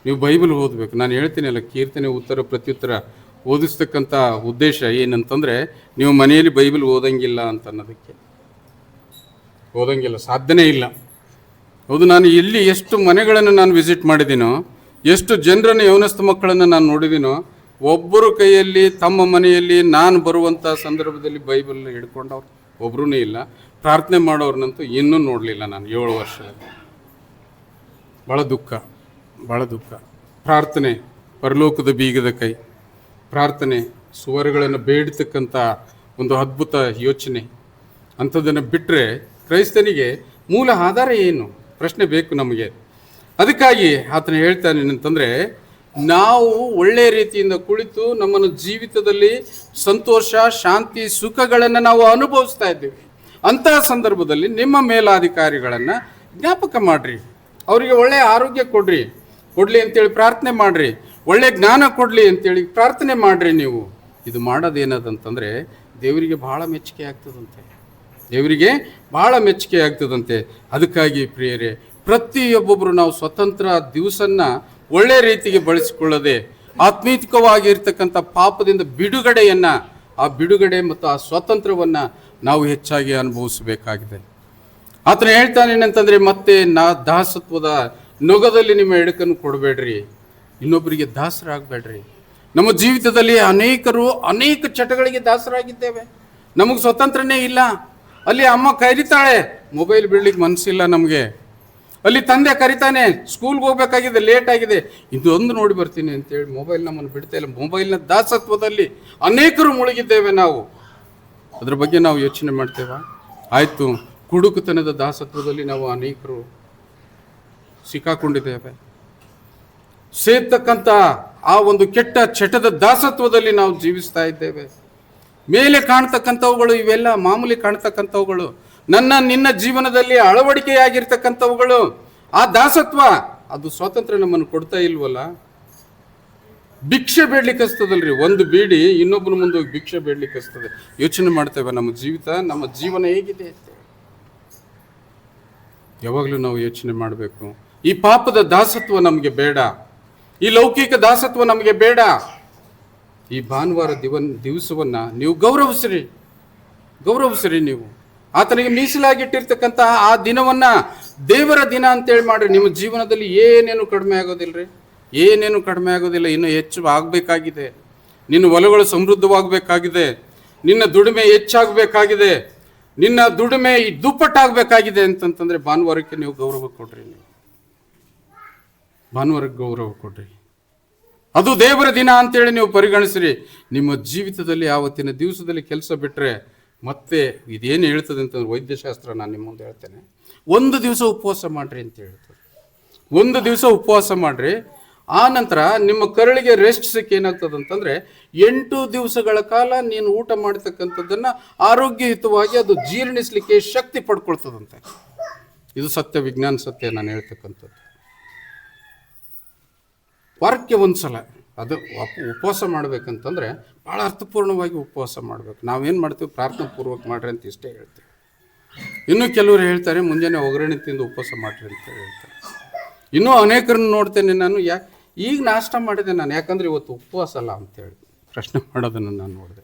ನೀವು ಬೈಬಲ್ ಓದಬೇಕು. ನಾನು ಹೇಳ್ತೀನಲ್ಲ, ಕೀರ್ತನೆ ಉತ್ತರ ಪ್ರತ್ಯುತ್ತರ ಓದಿಸ್ತಕ್ಕಂಥ ಉದ್ದೇಶ ಏನಂತಂದರೆ, ನೀವು ಮನೆಯಲ್ಲಿ ಬೈಬಲ್ ಓದಂಗಿಲ್ಲ ಅಂತ ಅನ್ನೋದಕ್ಕೆ. ಓದಂಗಿಲ್ಲ, ಸಾಧ್ಯನೇ ಇಲ್ಲ. ಹೌದು, ನಾನು ಇಲ್ಲಿ ಎಷ್ಟು ಮನೆಗಳನ್ನು ನಾನು ವಿಸಿಟ್ ಮಾಡಿದ್ದೀನೋ, ಎಷ್ಟು ಜನರನ್ನು, ಯೌವನಸ್ಥ ಮಕ್ಕಳನ್ನು ನಾನು ನೋಡಿದ್ದೀನೋ, ಒಬ್ಬರು ಕೈಯಲ್ಲಿ ತಮ್ಮ ಮನೆಯಲ್ಲಿ ನಾನು ಬರುವಂಥ ಸಂದರ್ಭದಲ್ಲಿ ಬೈಬಲ್ ಹಿಡ್ಕೊಂಡವ್ರು ಒಬ್ಬರೂ ಇಲ್ಲ. ಪ್ರಾರ್ಥನೆ ಮಾಡೋರ್ನಂತೂ ಇನ್ನೂ ನೋಡಲಿಲ್ಲ ನಾನು 7 ವರ್ಷದಲ್ಲಿ. ಭಾಳ ದುಃಖ, ಭಾಳ ದುಃಖ. ಪ್ರಾರ್ಥನೆ ಪರಲೋಕದ ಬೀಗದ ಕೈ. ಪ್ರಾರ್ಥನೆ ಸುವರಗಳನ್ನು ಬೇಡತಕ್ಕಂಥ ಒಂದು ಅದ್ಭುತ ಯೋಚನೆ. ಅಂಥದ್ದನ್ನು ಬಿಟ್ಟರೆ ಕ್ರೈಸ್ತನಿಗೆ ಮೂಲ ಆಧಾರ ಏನು? ಪ್ರಶ್ನೆ ಬೇಕು ನಮಗೆ. ಅದಕ್ಕಾಗಿ ಆತನು ಹೇಳ್ತಾನೆ ಏನಂತಂದರೆ, ನಾವು ಒಳ್ಳೆಯ ರೀತಿಯಿಂದ ಕುಳಿತು ನಮ್ಮನ್ನು ಜೀವಿತದಲ್ಲಿ ಸಂತೋಷ, ಶಾಂತಿ, ಸುಖಗಳನ್ನು ನಾವು ಅನುಭವಿಸ್ತಾ ಇದ್ದೀವಿ. ಅಂತಹ ಸಂದರ್ಭದಲ್ಲಿ ನಿಮ್ಮ ಮೇಲಾಧಿಕಾರಿಗಳನ್ನು ಜ್ಞಾಪಕ ಮಾಡಿರಿ. ಅವರಿಗೆ ಒಳ್ಳೆಯ ಆರೋಗ್ಯ ಕೊಡಲಿ ಅಂತೇಳಿ ಪ್ರಾರ್ಥನೆ ಮಾಡಿರಿ. ಒಳ್ಳೆಯ ಜ್ಞಾನ ಕೊಡಲಿ ಅಂತೇಳಿ ಪ್ರಾರ್ಥನೆ ಮಾಡಿರಿ. ನೀವು ಇದು ಮಾಡೋದೇನದಂತಂದರೆ ದೇವರಿಗೆ ಭಾಳ ಮೆಚ್ಚುಗೆ ಆಗ್ತದಂತೆ. ದೇವರಿಗೆ ಭಾಳ ಮೆಚ್ಚುಗೆ ಆಗ್ತದಂತೆ. ಅದಕ್ಕಾಗಿ ಪ್ರಿಯರೇ, ಪ್ರತಿಯೊಬ್ಬೊಬ್ಬರು ನಾವು ಸ್ವತಂತ್ರ ದಿವಸನ್ನ ಒಳ್ಳೆಯ ರೀತಿಗೆ ಬಳಸಿಕೊಳ್ಳದೆ ಆತ್ಮೀಯವಾಗಿರ್ತಕ್ಕಂಥ ಪಾಪದಿಂದ ಬಿಡುಗಡೆಯನ್ನು, ಆ ಬಿಡುಗಡೆ ಮತ್ತು ಆ ಸ್ವಾತಂತ್ರ್ಯವನ್ನು ನಾವು ಹೆಚ್ಚಾಗಿ ಅನುಭವಿಸಬೇಕಾಗಿದೆ. ಆತನು ಹೇಳ್ತಾನೇನಂತಂದರೆ, ಮತ್ತೆ ದಾಸತ್ವದ ನೊಗದಲ್ಲಿ ನಿಮ್ಮ ಎಡಕನ್ನು ಕೊಡಬೇಡ್ರಿ, ಇನ್ನೊಬ್ಬರಿಗೆ ದಾಸರಾಗಬೇಡ್ರಿ. ನಮ್ಮ ಜೀವಿತದಲ್ಲಿ ಅನೇಕ ಚಟಗಳಿಗೆ ದಾಸರಾಗಿದ್ದೇವೆ. ನಮಗೆ ಸ್ವತಂತ್ರನೇ ಇಲ್ಲ. ಅಲ್ಲಿ ಅಮ್ಮ ಕರಿತಾಳೆ, ಮೊಬೈಲ್ ಬಿಡ್ಲಿಕ್ಕೆ ಮನಸ್ಸಿಲ್ಲ ನಮಗೆ. ಅಲ್ಲಿ ತಂದೆ ಕರಿತಾನೆ, ಸ್ಕೂಲ್ಗೆ ಹೋಗ್ಬೇಕಾಗಿದೆ, ಲೇಟ್ ಆಗಿದೆ, ಇದೊಂದು ನೋಡಿ ಬರ್ತೀನಿ ಅಂತೇಳಿ ಮೊಬೈಲ್ ನಮ್ಮನ್ನು ಬಿಡ್ತಾ ಇಲ್ಲ. ಮೊಬೈಲ್ನ ದಾಸತ್ವದಲ್ಲಿ ಅನೇಕರು ಮುಳುಗಿದ್ದೇವೆ ನಾವು. ಅದ್ರ ಬಗ್ಗೆ ನಾವು ಯೋಚನೆ ಮಾಡ್ತೇವ? ಆಯಿತು, ಕುಡುಕುತನದ ದಾಸತ್ವದಲ್ಲಿ ನಾವು ಅನೇಕರು ಸಿಕ್ಕಾಕೊಂಡಿದ್ದೇವೆ. ಸೇರ್ತಕ್ಕಂಥ ಆ ಒಂದು ಕೆಟ್ಟ ಚಟದ ದಾಸತ್ವದಲ್ಲಿ ನಾವು ಜೀವಿಸ್ತಾ ಇದ್ದೇವೆ. ಮೇಲೆ ಕಾಣ್ತಕ್ಕಂಥವುಗಳು ಇವೆಲ್ಲ ಮಾಮೂಲಿ ಕಾಣ್ತಕ್ಕಂಥವುಗಳು, ನಿನ್ನ ಜೀವನದಲ್ಲಿ ಅಳವಡಿಕೆಯಾಗಿರ್ತಕ್ಕಂಥವುಗಳು. ಆ ದಾಸತ್ವ, ಅದು ಸ್ವಾತಂತ್ರ್ಯ ನಮ್ಮನ್ನು ಕೊಡ್ತಾ ಇಲ್ವಲ್ಲ. ಭಿಕ್ಷೆ ಬೇಡ್ಲಿಕ್ಕೆ ಹಸ್ತದಲ್ರಿ, ಒಂದು ಬೀಡಿ ಇನ್ನೊಬ್ಬನ ಮುಂದೆ ಹೋಗಿ ಭಿಕ್ಷೆ ಬೇಡ್ಲಿಕ್ಕೆ ಹಸ್ತದೆ. ಯೋಚನೆ ಮಾಡ್ತೇವೆ ನಮ್ಮ ಜೀವಿತ, ನಮ್ಮ ಜೀವನ ಹೇಗಿದೆ ಅಂತ. ಯಾವಾಗಲೂ ನಾವು ಯೋಚನೆ ಮಾಡಬೇಕು. ಈ ಪಾಪದ ದಾಸತ್ವ ನಮಗೆ ಬೇಡ, ಈ ಲೌಕಿಕ ದಾಸತ್ವ ನಮಗೆ ಬೇಡ. ಈ ಭಾನುವಾರ ದಿವಸವನ್ನ ನೀವು ಗೌರವಿಸ್ರಿ. ನೀವು ಆತನಿಗೆ ಮೀಸಲಾಗಿಟ್ಟಿರ್ತಕ್ಕಂಥ ಆ ದಿನವನ್ನ ದೇವರ ದಿನ ಅಂತೇಳಿ ಮಾಡ್ರಿ. ನಿಮ್ಮ ಜೀವನದಲ್ಲಿ ಏನೇನು ಕಡಿಮೆ ಆಗೋದಿಲ್ಲರಿ, ಏನೇನು ಕಡಿಮೆ ಆಗೋದಿಲ್ಲ. ಇನ್ನೂ ಹೆಚ್ಚು ಆಗಬೇಕಾಗಿದೆ. ನಿನ್ನ ಹೊಲಗಳು ಸಮೃದ್ಧವಾಗಬೇಕಾಗಿದೆ, ನಿನ್ನ ದುಡಿಮೆ ಹೆಚ್ಚಾಗಬೇಕಾಗಿದೆ, ನಿನ್ನ ದುಡಿಮೆ ದುಪ್ಪಟ್ಟಾಗಬೇಕಾಗಿದೆ ಅಂತಂತಂದ್ರೆ ಭಾನುವಾರಕ್ಕೆ ನೀವು ಗೌರವ ಕೊಡ್ರಿ. ಭಾನುವಾರಕ್ಕೆ ಗೌರವ ಕೊಡ್ರಿ. ಅದು ದೇವರ ದಿನ ಅಂತೇಳಿ ನೀವು ಪರಿಗಣಿಸ್ರಿ. ನಿಮ್ಮ ಜೀವಿತದಲ್ಲಿ ಆವತ್ತಿನ ದಿವಸದಲ್ಲಿ ಕೆಲಸ ಬಿಟ್ಟರೆ ಮತ್ತೆ ಇದೇನು ಹೇಳ್ತದೆ ಅಂತಂದ್ರೆ, ವೈದ್ಯಶಾಸ್ತ್ರ ನಾನು ನಿಮ್ಮ ಮುಂದೆ ಹೇಳ್ತೇನೆ, ಒಂದು ದಿವಸ ಉಪವಾಸ ಮಾಡ್ರಿ ಅಂತ ಹೇಳ್ತದೆ. ಒಂದು ದಿವಸ ಉಪವಾಸ ಮಾಡ್ರಿ. ಆ ನಂತರ ನಿಮ್ಮ ಕರಳಿಗೆ ರೆಸ್ಟ್ ಸಿಕ್ಕ ಏನಾಗ್ತದೆ ಅಂತಂದ್ರೆ, 8 ದಿವಸಗಳ ಕಾಲ ನೀನು ಊಟ ಮಾಡತಕ್ಕಂಥದ್ದನ್ನ ಆರೋಗ್ಯಯುತವಾಗಿ ಅದು ಜೀರ್ಣಿಸ್ಲಿಕ್ಕೆ ಶಕ್ತಿ ಪಡ್ಕೊಳ್ತದಂತೆ. ಇದು ಸತ್ಯ, ವಿಜ್ಞಾನ ಸತ್ಯ ನಾನು ಹೇಳ್ತಕ್ಕಂಥದ್ದು. ವಾರಕ್ಕೆ ಒಂದ್ಸಲ ಅದು ಉಪವಾಸ ಮಾಡ್ಬೇಕಂತಂದ್ರೆ ಭಾಳ ಅರ್ಥಪೂರ್ಣವಾಗಿ ಉಪವಾಸ ಮಾಡ್ಬೇಕು. ನಾವೇನು ಮಾಡ್ತೀವಿ, ಪ್ರಾರ್ಥನಾ ಪೂರ್ವಕ ಮಾಡ್ರಿ ಅಂತ ಇಷ್ಟೇ ಹೇಳ್ತೀವಿ. ಇನ್ನೂ ಕೆಲವರು ಹೇಳ್ತಾರೆ ಮುಂಜಾನೆ ಒಗ್ಗರಣೆ ತಿಂದು ಉಪವಾಸ ಮಾಡ್ರಿ ಅಂತ ಹೇಳ್ತಾರೆ. ಇನ್ನೂ ಅನೇಕರನ್ನು ನೋಡ್ತೇನೆ ನಾನು. ಈಗ ನಾಷ್ಟ ಮಾಡಿದೆ ನಾನು, ಯಾಕಂದರೆ ಇವತ್ತು ಉಪವಾಸ ಅಲ್ಲ ಅಂತೇಳಿ ಪ್ರಶ್ನೆ ಮಾಡೋದನ್ನು ನಾನು ನೋಡಿದೆ.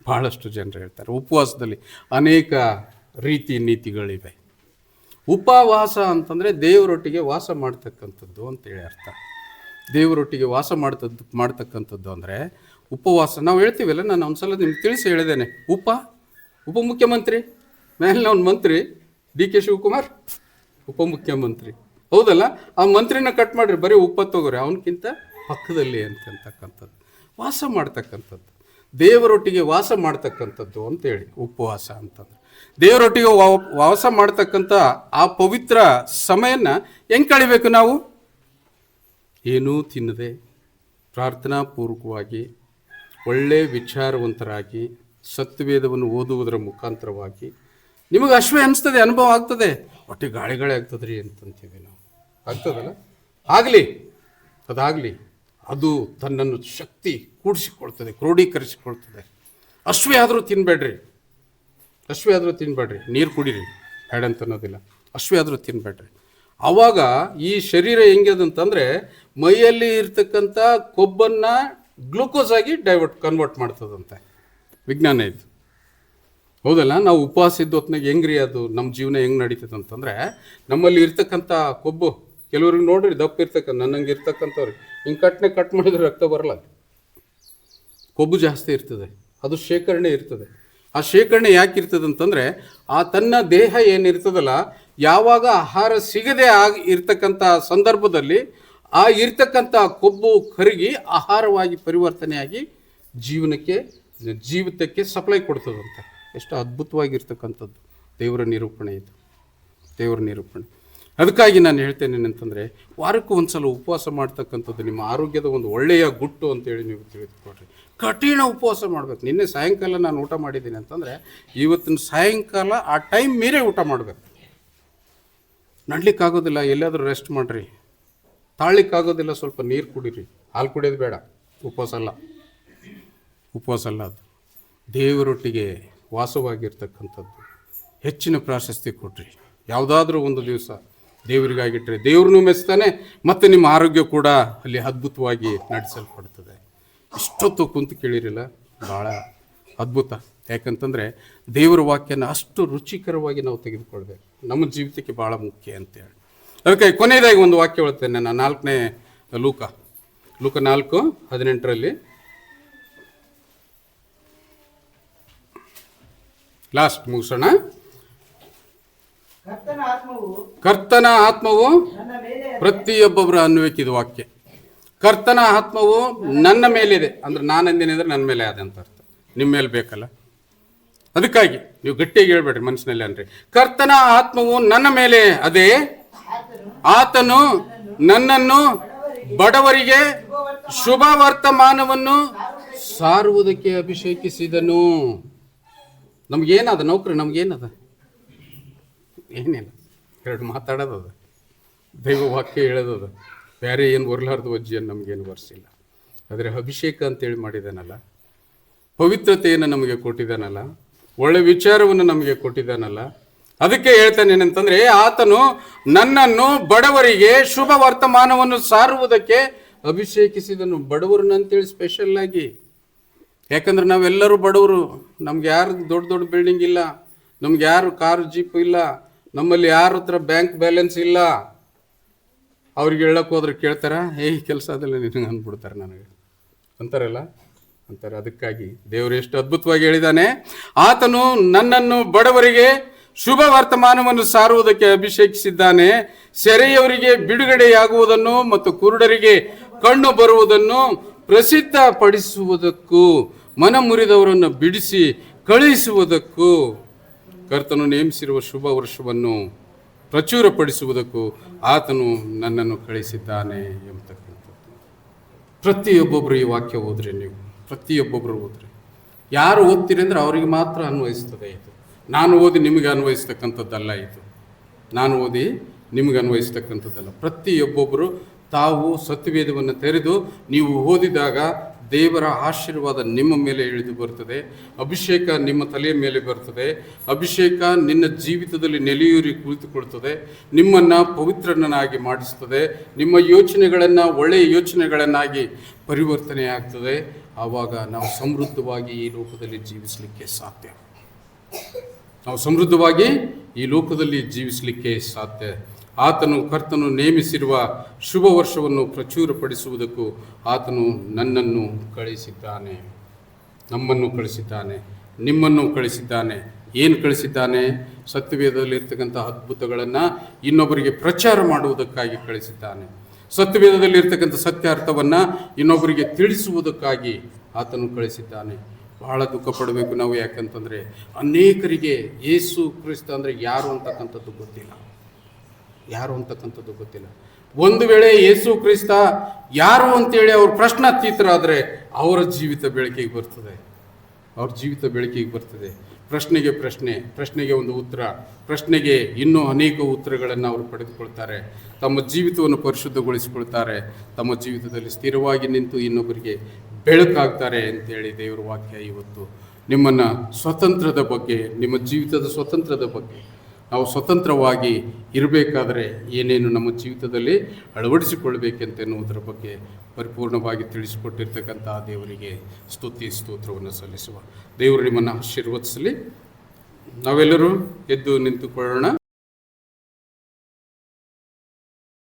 ಭಾಳಷ್ಟು ಜನರು ಹೇಳ್ತಾರೆ ಉಪವಾಸದಲ್ಲಿ ಅನೇಕ ರೀತಿ ನೀತಿಗಳಿವೆ. ಉಪವಾಸ ಅಂತಂದರೆ ದೇವರೊಟ್ಟಿಗೆ ವಾಸ ಮಾಡ್ತಕ್ಕಂಥದ್ದು ಅಂತೇಳಿ ಅರ್ಥ. ದೇವರೊಟ್ಟಿಗೆ ವಾಸ ಮಾಡ್ತಕ್ಕಂಥದ್ದು ಅಂದರೆ ಉಪವಾಸ. ನಾವು ಹೇಳ್ತೀವಲ್ಲ, ನಾನು ಒಂದು ಸಲ ನಿಮ್ಗೆ ತಿಳಿಸಿ ಹೇಳಿದ್ದೇನೆ, ಉಪಮುಖ್ಯಮಂತ್ರಿ ಮೇಲೆ ಅವ್ನ ಮಂತ್ರಿ DK ಶಿವಕುಮಾರ್ ಉಪಮುಖ್ಯಮಂತ್ರಿ, ಹೌದಲ್ಲ? ಆ ಮಂತ್ರಿನ ಕಟ್ ಮಾಡಿರಿ, ಬರೀ ತಗೋರಿ, ಅವನಕ್ಕಿಂತ ಪಕ್ಕದಲ್ಲಿ ಅಂತಕ್ಕಂಥದ್ದು ವಾಸ ಮಾಡ್ತಕ್ಕಂಥದ್ದು, ದೇವರೊಟ್ಟಿಗೆ ವಾಸ ಮಾಡ್ತಕ್ಕಂಥದ್ದು ಅಂತೇಳಿ ಉಪವಾಸ ಅಂತಂದ್ರೆ. ದೇವರೊಟ್ಟಿಗೆ ವಾಸ ಮಾಡ್ತಕ್ಕಂಥ ಆ ಪವಿತ್ರ ಸಮಯನ ಹೆಂಗೆ ಕಳಿಬೇಕು ನಾವು? ಏನೂ ತಿನ್ನದೆ ಪ್ರಾರ್ಥನಾ ಪೂರ್ವಕವಾಗಿ ಒಳ್ಳೆಯ ವಿಚಾರವಂತರಾಗಿ ಸತ್ಯವೇದವನ್ನು ಓದುವುದರ ಮುಖಾಂತರವಾಗಿ ನಿಮಗೆ ಅಶ್ವೇ ಅನಿಸ್ತದೆ, ಅನುಭವ ಆಗ್ತದೆ, ಹೊಟ್ಟೆ ಗಾಳಿಗಳೇ ಆಗ್ತದ್ರಿ ಅಂತಂತೀವಿ ನಾವು. ಆಗ್ತದಲ್ಲ? ಅದಾಗಲಿ. ಅದು ತನ್ನನ್ನು ಶಕ್ತಿ ಕೂಡಿಸಿಕೊಳ್ತದೆ, ಕ್ರೋಢೀಕರಿಸಿಕೊಳ್ತದೆ. ಅಶ್ವೇ ಆದರೂ ತಿನ್ನಬೇಡ್ರಿ, ನೀರು ಕುಡೀರಿ, ಬೇಡಂತ ಅನ್ನೋದಿಲ್ಲ. ಅಶ್ವೇ ಆದರೂ ತಿನ್ನಬೇಡ್ರಿ. ಆವಾಗ ಈ ಶರೀರ ಹೆಂಗದಂತಂದರೆ ಮೈಯಲ್ಲಿ ಇರ್ತಕ್ಕಂಥ ಕೊಬ್ಬನ್ನು ಗ್ಲೂಕೋಸ್ ಆಗಿ ಕನ್ವರ್ಟ್ ಮಾಡ್ತದಂತೆ. ವಿಜ್ಞಾನ ಇದು, ಹೌದಲ್ಲ? ನಾವು ಉಪವಾಸ ಇದ್ದ ಹೊತ್ತಿನಾಗ ಹೆಂಗ್ರಿ ಅದು ನಮ್ಮ ಜೀವನ ಹೆಂಗೆ ನಡೀತದೆ ಅಂತಂದರೆ, ನಮ್ಮಲ್ಲಿ ಇರ್ತಕ್ಕಂಥ ಕೊಬ್ಬು ಕೆಲವ್ರಿಗೆ ನೋಡ್ರಿ ದಪ್ಪ ಇರ್ತಕ್ಕಂಥ, ನನ್ನಂಗೆ ಇರ್ತಕ್ಕಂಥವ್ರಿಗೆ ಹಿಂಗೆ ಕಟ್ ಮಾಡಿದ್ರೆ ರಕ್ತ ಬರಲ್ಲ. ಕೊಬ್ಬು ಜಾಸ್ತಿ ಇರ್ತದೆ, ಅದು ಶೇಖರಣೆ ಇರ್ತದೆ. ಆ ಶೇಖರಣೆ ಯಾಕೆ ಇರ್ತದೆ ಅಂತಂದರೆ, ಆ ತನ್ನ ದೇಹ ಏನಿರ್ತದಲ್ಲ, ಯಾವಾಗ ಆಹಾರ ಸಿಗದೆ ಇರ್ತಕ್ಕಂಥ ಸಂದರ್ಭದಲ್ಲಿ ಆ ಇರ್ತಕ್ಕಂಥ ಕೊಬ್ಬು ಕರಗಿ ಆಹಾರವಾಗಿ ಪರಿವರ್ತನೆಯಾಗಿ ಜೀವಿತಕ್ಕೆ ಸಪ್ಲೈ ಕೊಡ್ತದಂತೆ. ಎಷ್ಟು ಅದ್ಭುತವಾಗಿರ್ತಕ್ಕಂಥದ್ದು ದೇವರ ನಿರೂಪಣೆ ಇದು, ದೇವರ ನಿರೂಪಣೆ. ಅದಕ್ಕಾಗಿ ನಾನು ಹೇಳ್ತೇನೆ ಏನಂತಂದರೆ, ವಾರಕ್ಕೂ ಒಂದು ಸಲ ಉಪವಾಸ ಮಾಡ್ತಕ್ಕಂಥದ್ದು ನಿಮ್ಮ ಆರೋಗ್ಯದ ಒಂದು ಒಳ್ಳೆಯ ಗುಟ್ಟು ಅಂತೇಳಿ ನೀವು ತಿಳಿದುಕೊಡ್ರಿ. ಕಠಿಣ ಉಪವಾಸ ಮಾಡಬೇಕು. ನಿನ್ನೆ ಸಾಯಂಕಾಲ ನಾನು ಊಟ ಮಾಡಿದ್ದೀನಿ ಅಂತಂದರೆ, ಇವತ್ತಿನ ಸಾಯಂಕಾಲ ಆ ಟೈಮ್ ಮೀರೇ ಊಟ ಮಾಡಬೇಕು. ನಡ್ಲಿಕ್ಕಾಗೋದಿಲ್ಲ, ಎಲ್ಲಾದರೂ ರೆಸ್ಟ್ ಮಾಡಿರಿ. ತಾಳ್ಲಿಕ್ಕಾಗೋದಿಲ್ಲ, ಸ್ವಲ್ಪ ನೀರು ಕುಡೀರಿ. ಹಾಲು ಕುಡಿಯೋದು ಬೇಡ, ಉಪವಾಸ ಅಲ್ಲ ಅದು. ದೇವರೊಟ್ಟಿಗೆ ವಾಸವಾಗಿರ್ತಕ್ಕಂಥದ್ದು ಹೆಚ್ಚಿನ ಪ್ರಾಶಸ್ತ್ಯ ಕೊಡ್ರಿ. ಯಾವುದಾದ್ರೂ ಒಂದು ದಿವಸ ದೇವರಿಗಾಗಿಟ್ಟರೆ ದೇವ್ರನ್ನೂ ಮೆಚ್ತಾನೆ, ಮತ್ತು ನಿಮ್ಮ ಆರೋಗ್ಯ ಕೂಡ ಅಲ್ಲಿ ಅದ್ಭುತವಾಗಿ ನಡೆಸಲ್ಪಡ್ತದೆ. ಇಷ್ಟೊತ್ತು ಕುಂತು ಕೇಳಿರಲ್ಲ, ಭಾಳ ಅದ್ಭುತ. ಯಾಕಂತಂದರೆ ದೇವರ ವಾಕ್ಯನ ಅಷ್ಟು ರುಚಿಕರವಾಗಿ ನಾವು ತೆಗೆದುಕೊಳ್ಬೇಕು, ನಮ್ಮ ಜೀವಿತಕ್ಕೆ ಭಾಳ ಮುಖ್ಯ ಅಂತೇಳಿ. ಅದಕ್ಕೆ ಕೊನೆಯದಾಗಿ ಒಂದು ವಾಕ್ಯ ಹೇಳ್ತೇನೆ ನಾನು, 4ನೇ ಲೂಕ 4:18 ಲಾಸ್ಟ್ ಮುಗಿಸೋಣ. ಕರ್ತನ ಆತ್ಮವು ಪ್ರತಿಯೊಬ್ಬೊಬ್ಬರು ಅನ್ವೇಕಿದ ವಾಕ್ಯ. ಕರ್ತನ ಆತ್ಮವು ನನ್ನ ಮೇಲಿದೆ ಅಂದ್ರೆ ನಾನು ಅಂದಿನಿದ್ರೆ ನನ್ನ ಮೇಲೆ ಅದೇ ಅಂತ ಅರ್ಥ. ನಿಮ್ಮ ಮೇಲೆ ಬೇಕಲ್ಲ, ಅದಕ್ಕಾಗಿ ನೀವು ಗಟ್ಟಿಯಾಗಿ ಹೇಳ್ಬೇಡ್ರಿ ಮನಸ್ಸಿನಲ್ಲಿ ಅನ್ರಿ. ಕರ್ತನ ಆತ್ಮವು ನನ್ನ ಮೇಲೆ ಅದೇ, ಆತನು ನನ್ನನ್ನು ಬಡವರಿಗೆ ಶುಭ ವರ್ತಮಾನವನ್ನು ಸಾರುವುದಕ್ಕೆ ಅಭಿಷೇಕಿಸಿದನು. ನಮಗೇನದ ನೌಕರಿ? ನಮಗೇನದ? ಏನಿಲ್ಲ, ಎರಡು ಮಾತಾಡೋದದ, ದೈವ ವಾಕ್ಯ ಹೇಳೋದದ, ಬೇರೆ ಏನು ಬರಲಾರ್ದು ವಜ್ಜಿಯನ್ನು ನಮಗೇನು ಬರ್ಸಿಲ್ಲ. ಆದರೆ ಅಭಿಷೇಕ ಅಂತೇಳಿ ಮಾಡಿದಾನಲ್ಲ, ಪವಿತ್ರತೆಯನ್ನು ನಮಗೆ ಕೊಟ್ಟಿದ್ದಾನಲ್ಲ, ಒಳ್ಳೆ ವಿಚಾರವನ್ನು ನಮಗೆ ಕೊಟ್ಟಿದ್ದಾನಲ್ಲ. ಅದಕ್ಕೆ ಹೇಳ್ತಾನೆ ಏನಂತಂದರೆ, ಆತನು ನನ್ನನ್ನು ಬಡವರಿಗೆ ಶುಭ ವರ್ತಮಾನವನ್ನು ಸಾರುವುದಕ್ಕೆ ಅಭಿಷೇಕಿಸಿದನು. ಬಡವರನ್ನಂತೇಳಿ ಸ್ಪೆಷಲ್ ಆಗಿ, ಯಾಕಂದ್ರೆ ನಾವೆಲ್ಲರೂ ಬಡವರು. ನಮ್ಗೆ ಯಾರು ದೊಡ್ಡ ದೊಡ್ಡ ಬಿಲ್ಡಿಂಗ್ ಇಲ್ಲ, ನಮ್ಗೆ ಯಾರು ಕಾರು ಜೀಪ್ ಇಲ್ಲ, ನಮ್ಮಲ್ಲಿ ಯಾರ ಹತ್ರ ಬ್ಯಾಂಕ್ ಬ್ಯಾಲೆನ್ಸ್ ಇಲ್ಲ. ಅವ್ರಿಗೆ ಹೇಳಕ್ಕೆ ಹೋದ್ರೆ ಕೇಳ್ತಾರ, ಕೆಲಸ ಅದಲ್ಲ ನಿನಗೆ ಅಂದ್ಬಿಡ್ತಾರೆ, ನನಗೆ ಅಂತಾರಲ್ಲ ಅಂತಾರೆ. ಅದಕ್ಕಾಗಿ ದೇವರು ಎಷ್ಟು ಅದ್ಭುತವಾಗಿ ಹೇಳಿದ್ದಾನೆ, ಆತನು ನನ್ನನ್ನು ಬಡವರಿಗೆ ಶುಭ ವರ್ತಮಾನವನ್ನು ಸಾರುವುದಕ್ಕೆ ಅಭಿಷೇಕಿಸಿದ್ದಾನೆ, ಸೆರೆಯವರಿಗೆ ಬಿಡುಗಡೆಯಾಗುವುದನ್ನು ಮತ್ತು ಕುರುಡರಿಗೆ ಕಣ್ಣು ಬರುವುದನ್ನು ಪ್ರಸಿದ್ಧಪಡಿಸುವುದಕ್ಕೂ ಮನ ಮುರಿದವರನ್ನು ಬಿಡಿಸಿ ಕಳುಹಿಸುವುದಕ್ಕೂ ಕರ್ತನು ನೇಮಿಸಿರುವ ಶುಭ ವರ್ಷವನ್ನು ಪ್ರಚುರಪಡಿಸುವುದಕ್ಕೂ ಆತನು ನನ್ನನ್ನು ಕಳಿಸಿದ್ದಾನೆ ಎಂಬತಕ್ಕಂಥದ್ದು. ಪ್ರತಿಯೊಬ್ಬೊಬ್ಬರು ಈ ವಾಕ್ಯ ಓದ್ರಿ, ನೀವು ಪ್ರತಿಯೊಬ್ಬೊಬ್ಬರು ಓದ್ರಿ. ಯಾರು ಓದ್ತೀರಿ ಅಂದರೆ ಅವರಿಗೆ ಮಾತ್ರ ಅನ್ವಯಿಸ್ತದೆ ಇದು. ನಾನು ಓದಿ ನಿಮಗೆ ಅನ್ವಯಿಸ್ತಕ್ಕಂಥದ್ದಲ್ಲ ಇದು. ನಾನು ಓದಿ ನಿಮಗೆ ಅನ್ವಯಿಸ್ತಕ್ಕಂಥದ್ದಲ್ಲ. ಪ್ರತಿಯೊಬ್ಬೊಬ್ಬರು ತಾವು ಸತ್ಯವೇದವನ್ನು ತೆರೆದು ನೀವು ಓದಿದಾಗ ದೇವರ ಆಶೀರ್ವಾದ ನಿಮ್ಮ ಮೇಲೆ ಇಳಿದು ಬರ್ತದೆ. ಅಭಿಷೇಕ ನಿಮ್ಮ ತಲೆಯ ಮೇಲೆ ಬರ್ತದೆ. ಅಭಿಷೇಕ ನಿನ್ನ ಜೀವಿತದಲ್ಲಿ ನೆಲೆಯೂರಿ ಕುಳಿತುಕೊಳ್ತದೆ. ನಿಮ್ಮನ್ನು ಪವಿತ್ರನನ್ನಾಗಿ ಮಾಡಿಸ್ತದೆ. ನಿಮ್ಮ ಯೋಚನೆಗಳನ್ನು ಒಳ್ಳೆಯ ಯೋಚನೆಗಳನ್ನಾಗಿ ಪರಿವರ್ತನೆ ಆಗ್ತದೆ. ಆವಾಗ ನಾವು ಸಮೃದ್ಧವಾಗಿ ಈ ಲೋಕದಲ್ಲಿ ಜೀವಿಸಲಿಕ್ಕೆ ಸಾಧ್ಯ. ನಾವು ಸಮೃದ್ಧವಾಗಿ ಈ ಲೋಕದಲ್ಲಿ ಜೀವಿಸಲಿಕ್ಕೆ ಸಾಧ್ಯ. ಆತನು ಕರ್ತನು ನೇಮಿಸಿರುವ ಶುಭ ವರ್ಷವನ್ನು ಪ್ರಚುರಪಡಿಸುವುದಕ್ಕೂ ಆತನು ನನ್ನನ್ನು ಕಳಿಸಿದ್ದಾನೆ, ನಮ್ಮನ್ನು ಕಳಿಸಿದ್ದಾನೆ, ನಿಮ್ಮನ್ನು ಕಳಿಸಿದ್ದಾನೆ. ಏನು ಕಳಿಸಿದ್ದಾನೆ? ಸತ್ಯವೇದದಲ್ಲಿರ್ತಕ್ಕಂಥ ಅದ್ಭುತಗಳನ್ನು ಇನ್ನೊಬ್ಬರಿಗೆ ಪ್ರಚಾರ ಮಾಡುವುದಕ್ಕಾಗಿ ಕಳಿಸಿದ್ದಾನೆ. ಸತ್ಯವೇದದಲ್ಲಿರ್ತಕ್ಕಂಥ ಸತ್ಯಾರ್ಥವನ್ನು ಇನ್ನೊಬ್ಬರಿಗೆ ತಿಳಿಸುವುದಕ್ಕಾಗಿ ಆತನು ಕಳಿಸಿದ್ದಾನೆ. ಬಹಳ ದುಃಖ ಪಡಬೇಕು ನಾವು. ಯಾಕಂತಂದರೆ ಅನೇಕರಿಗೆ ಯೇಸು ಕ್ರಿಸ್ತ ಅಂದರೆ ಯಾರು ಅಂತಕ್ಕಂಥದ್ದು ಗೊತ್ತಿಲ್ಲ. ಒಂದು ವೇಳೆ ಯೇಸು ಕ್ರಿಸ್ತ ಯಾರು ಅಂತೇಳಿ ಅವ್ರ ಪ್ರಶ್ನಾತೀತರಾದರೆ ಅವರ ಜೀವಿತ ಬೆಳಕಿಗೆ ಬರ್ತದೆ. ಪ್ರಶ್ನೆಗೆ ಪ್ರಶ್ನೆ, ಪ್ರಶ್ನೆಗೆ ಒಂದು ಉತ್ತರ, ಪ್ರಶ್ನೆಗೆ ಇನ್ನೂ ಅನೇಕ ಉತ್ತರಗಳನ್ನು ಅವರು ಪಡೆದುಕೊಳ್ತಾರೆ. ತಮ್ಮ ಜೀವಿತವನ್ನು ಪರಿಶುದ್ಧಗೊಳಿಸಿಕೊಳ್ತಾರೆ. ತಮ್ಮ ಜೀವಿತದಲ್ಲಿ ಸ್ಥಿರವಾಗಿ ನಿಂತು ಇನ್ನೊಬ್ಬರಿಗೆ ಬೆಳಕಾಗ್ತಾರೆ ಅಂತೇಳಿ ದೇವರ ವಾಕ್ಯ ಇವತ್ತು ನಿಮ್ಮನ್ನು ಸ್ವತಂತ್ರದ ಬಗ್ಗೆ, ನಿಮ್ಮ ಜೀವಿತದ ಸ್ವತಂತ್ರದ ಬಗ್ಗೆ, ನಾವು ಸ್ವತಂತ್ರವಾಗಿ ಇರಬೇಕಾದರೆ ಏನೇನು ನಮ್ಮ ಜೀವಿತದಲ್ಲಿ ಅಳವಡಿಸಿಕೊಳ್ಬೇಕೆಂತೆನ್ನುವುದರ ಬಗ್ಗೆ ಪರಿಪೂರ್ಣವಾಗಿ ತಿಳಿಸಿಕೊಟ್ಟಿರ್ತಕ್ಕಂಥ ದೇವರಿಗೆ ಸ್ತೋತ್ರವನ್ನು ಸಲ್ಲಿಸುವ. ದೇವರು ನಿಮ್ಮನ್ನು ಆಶೀರ್ವದಿಸಲಿ. ನಾವೆಲ್ಲರೂ ಎದ್ದು ನಿಂತುಕೊಳ್ಳೋಣ.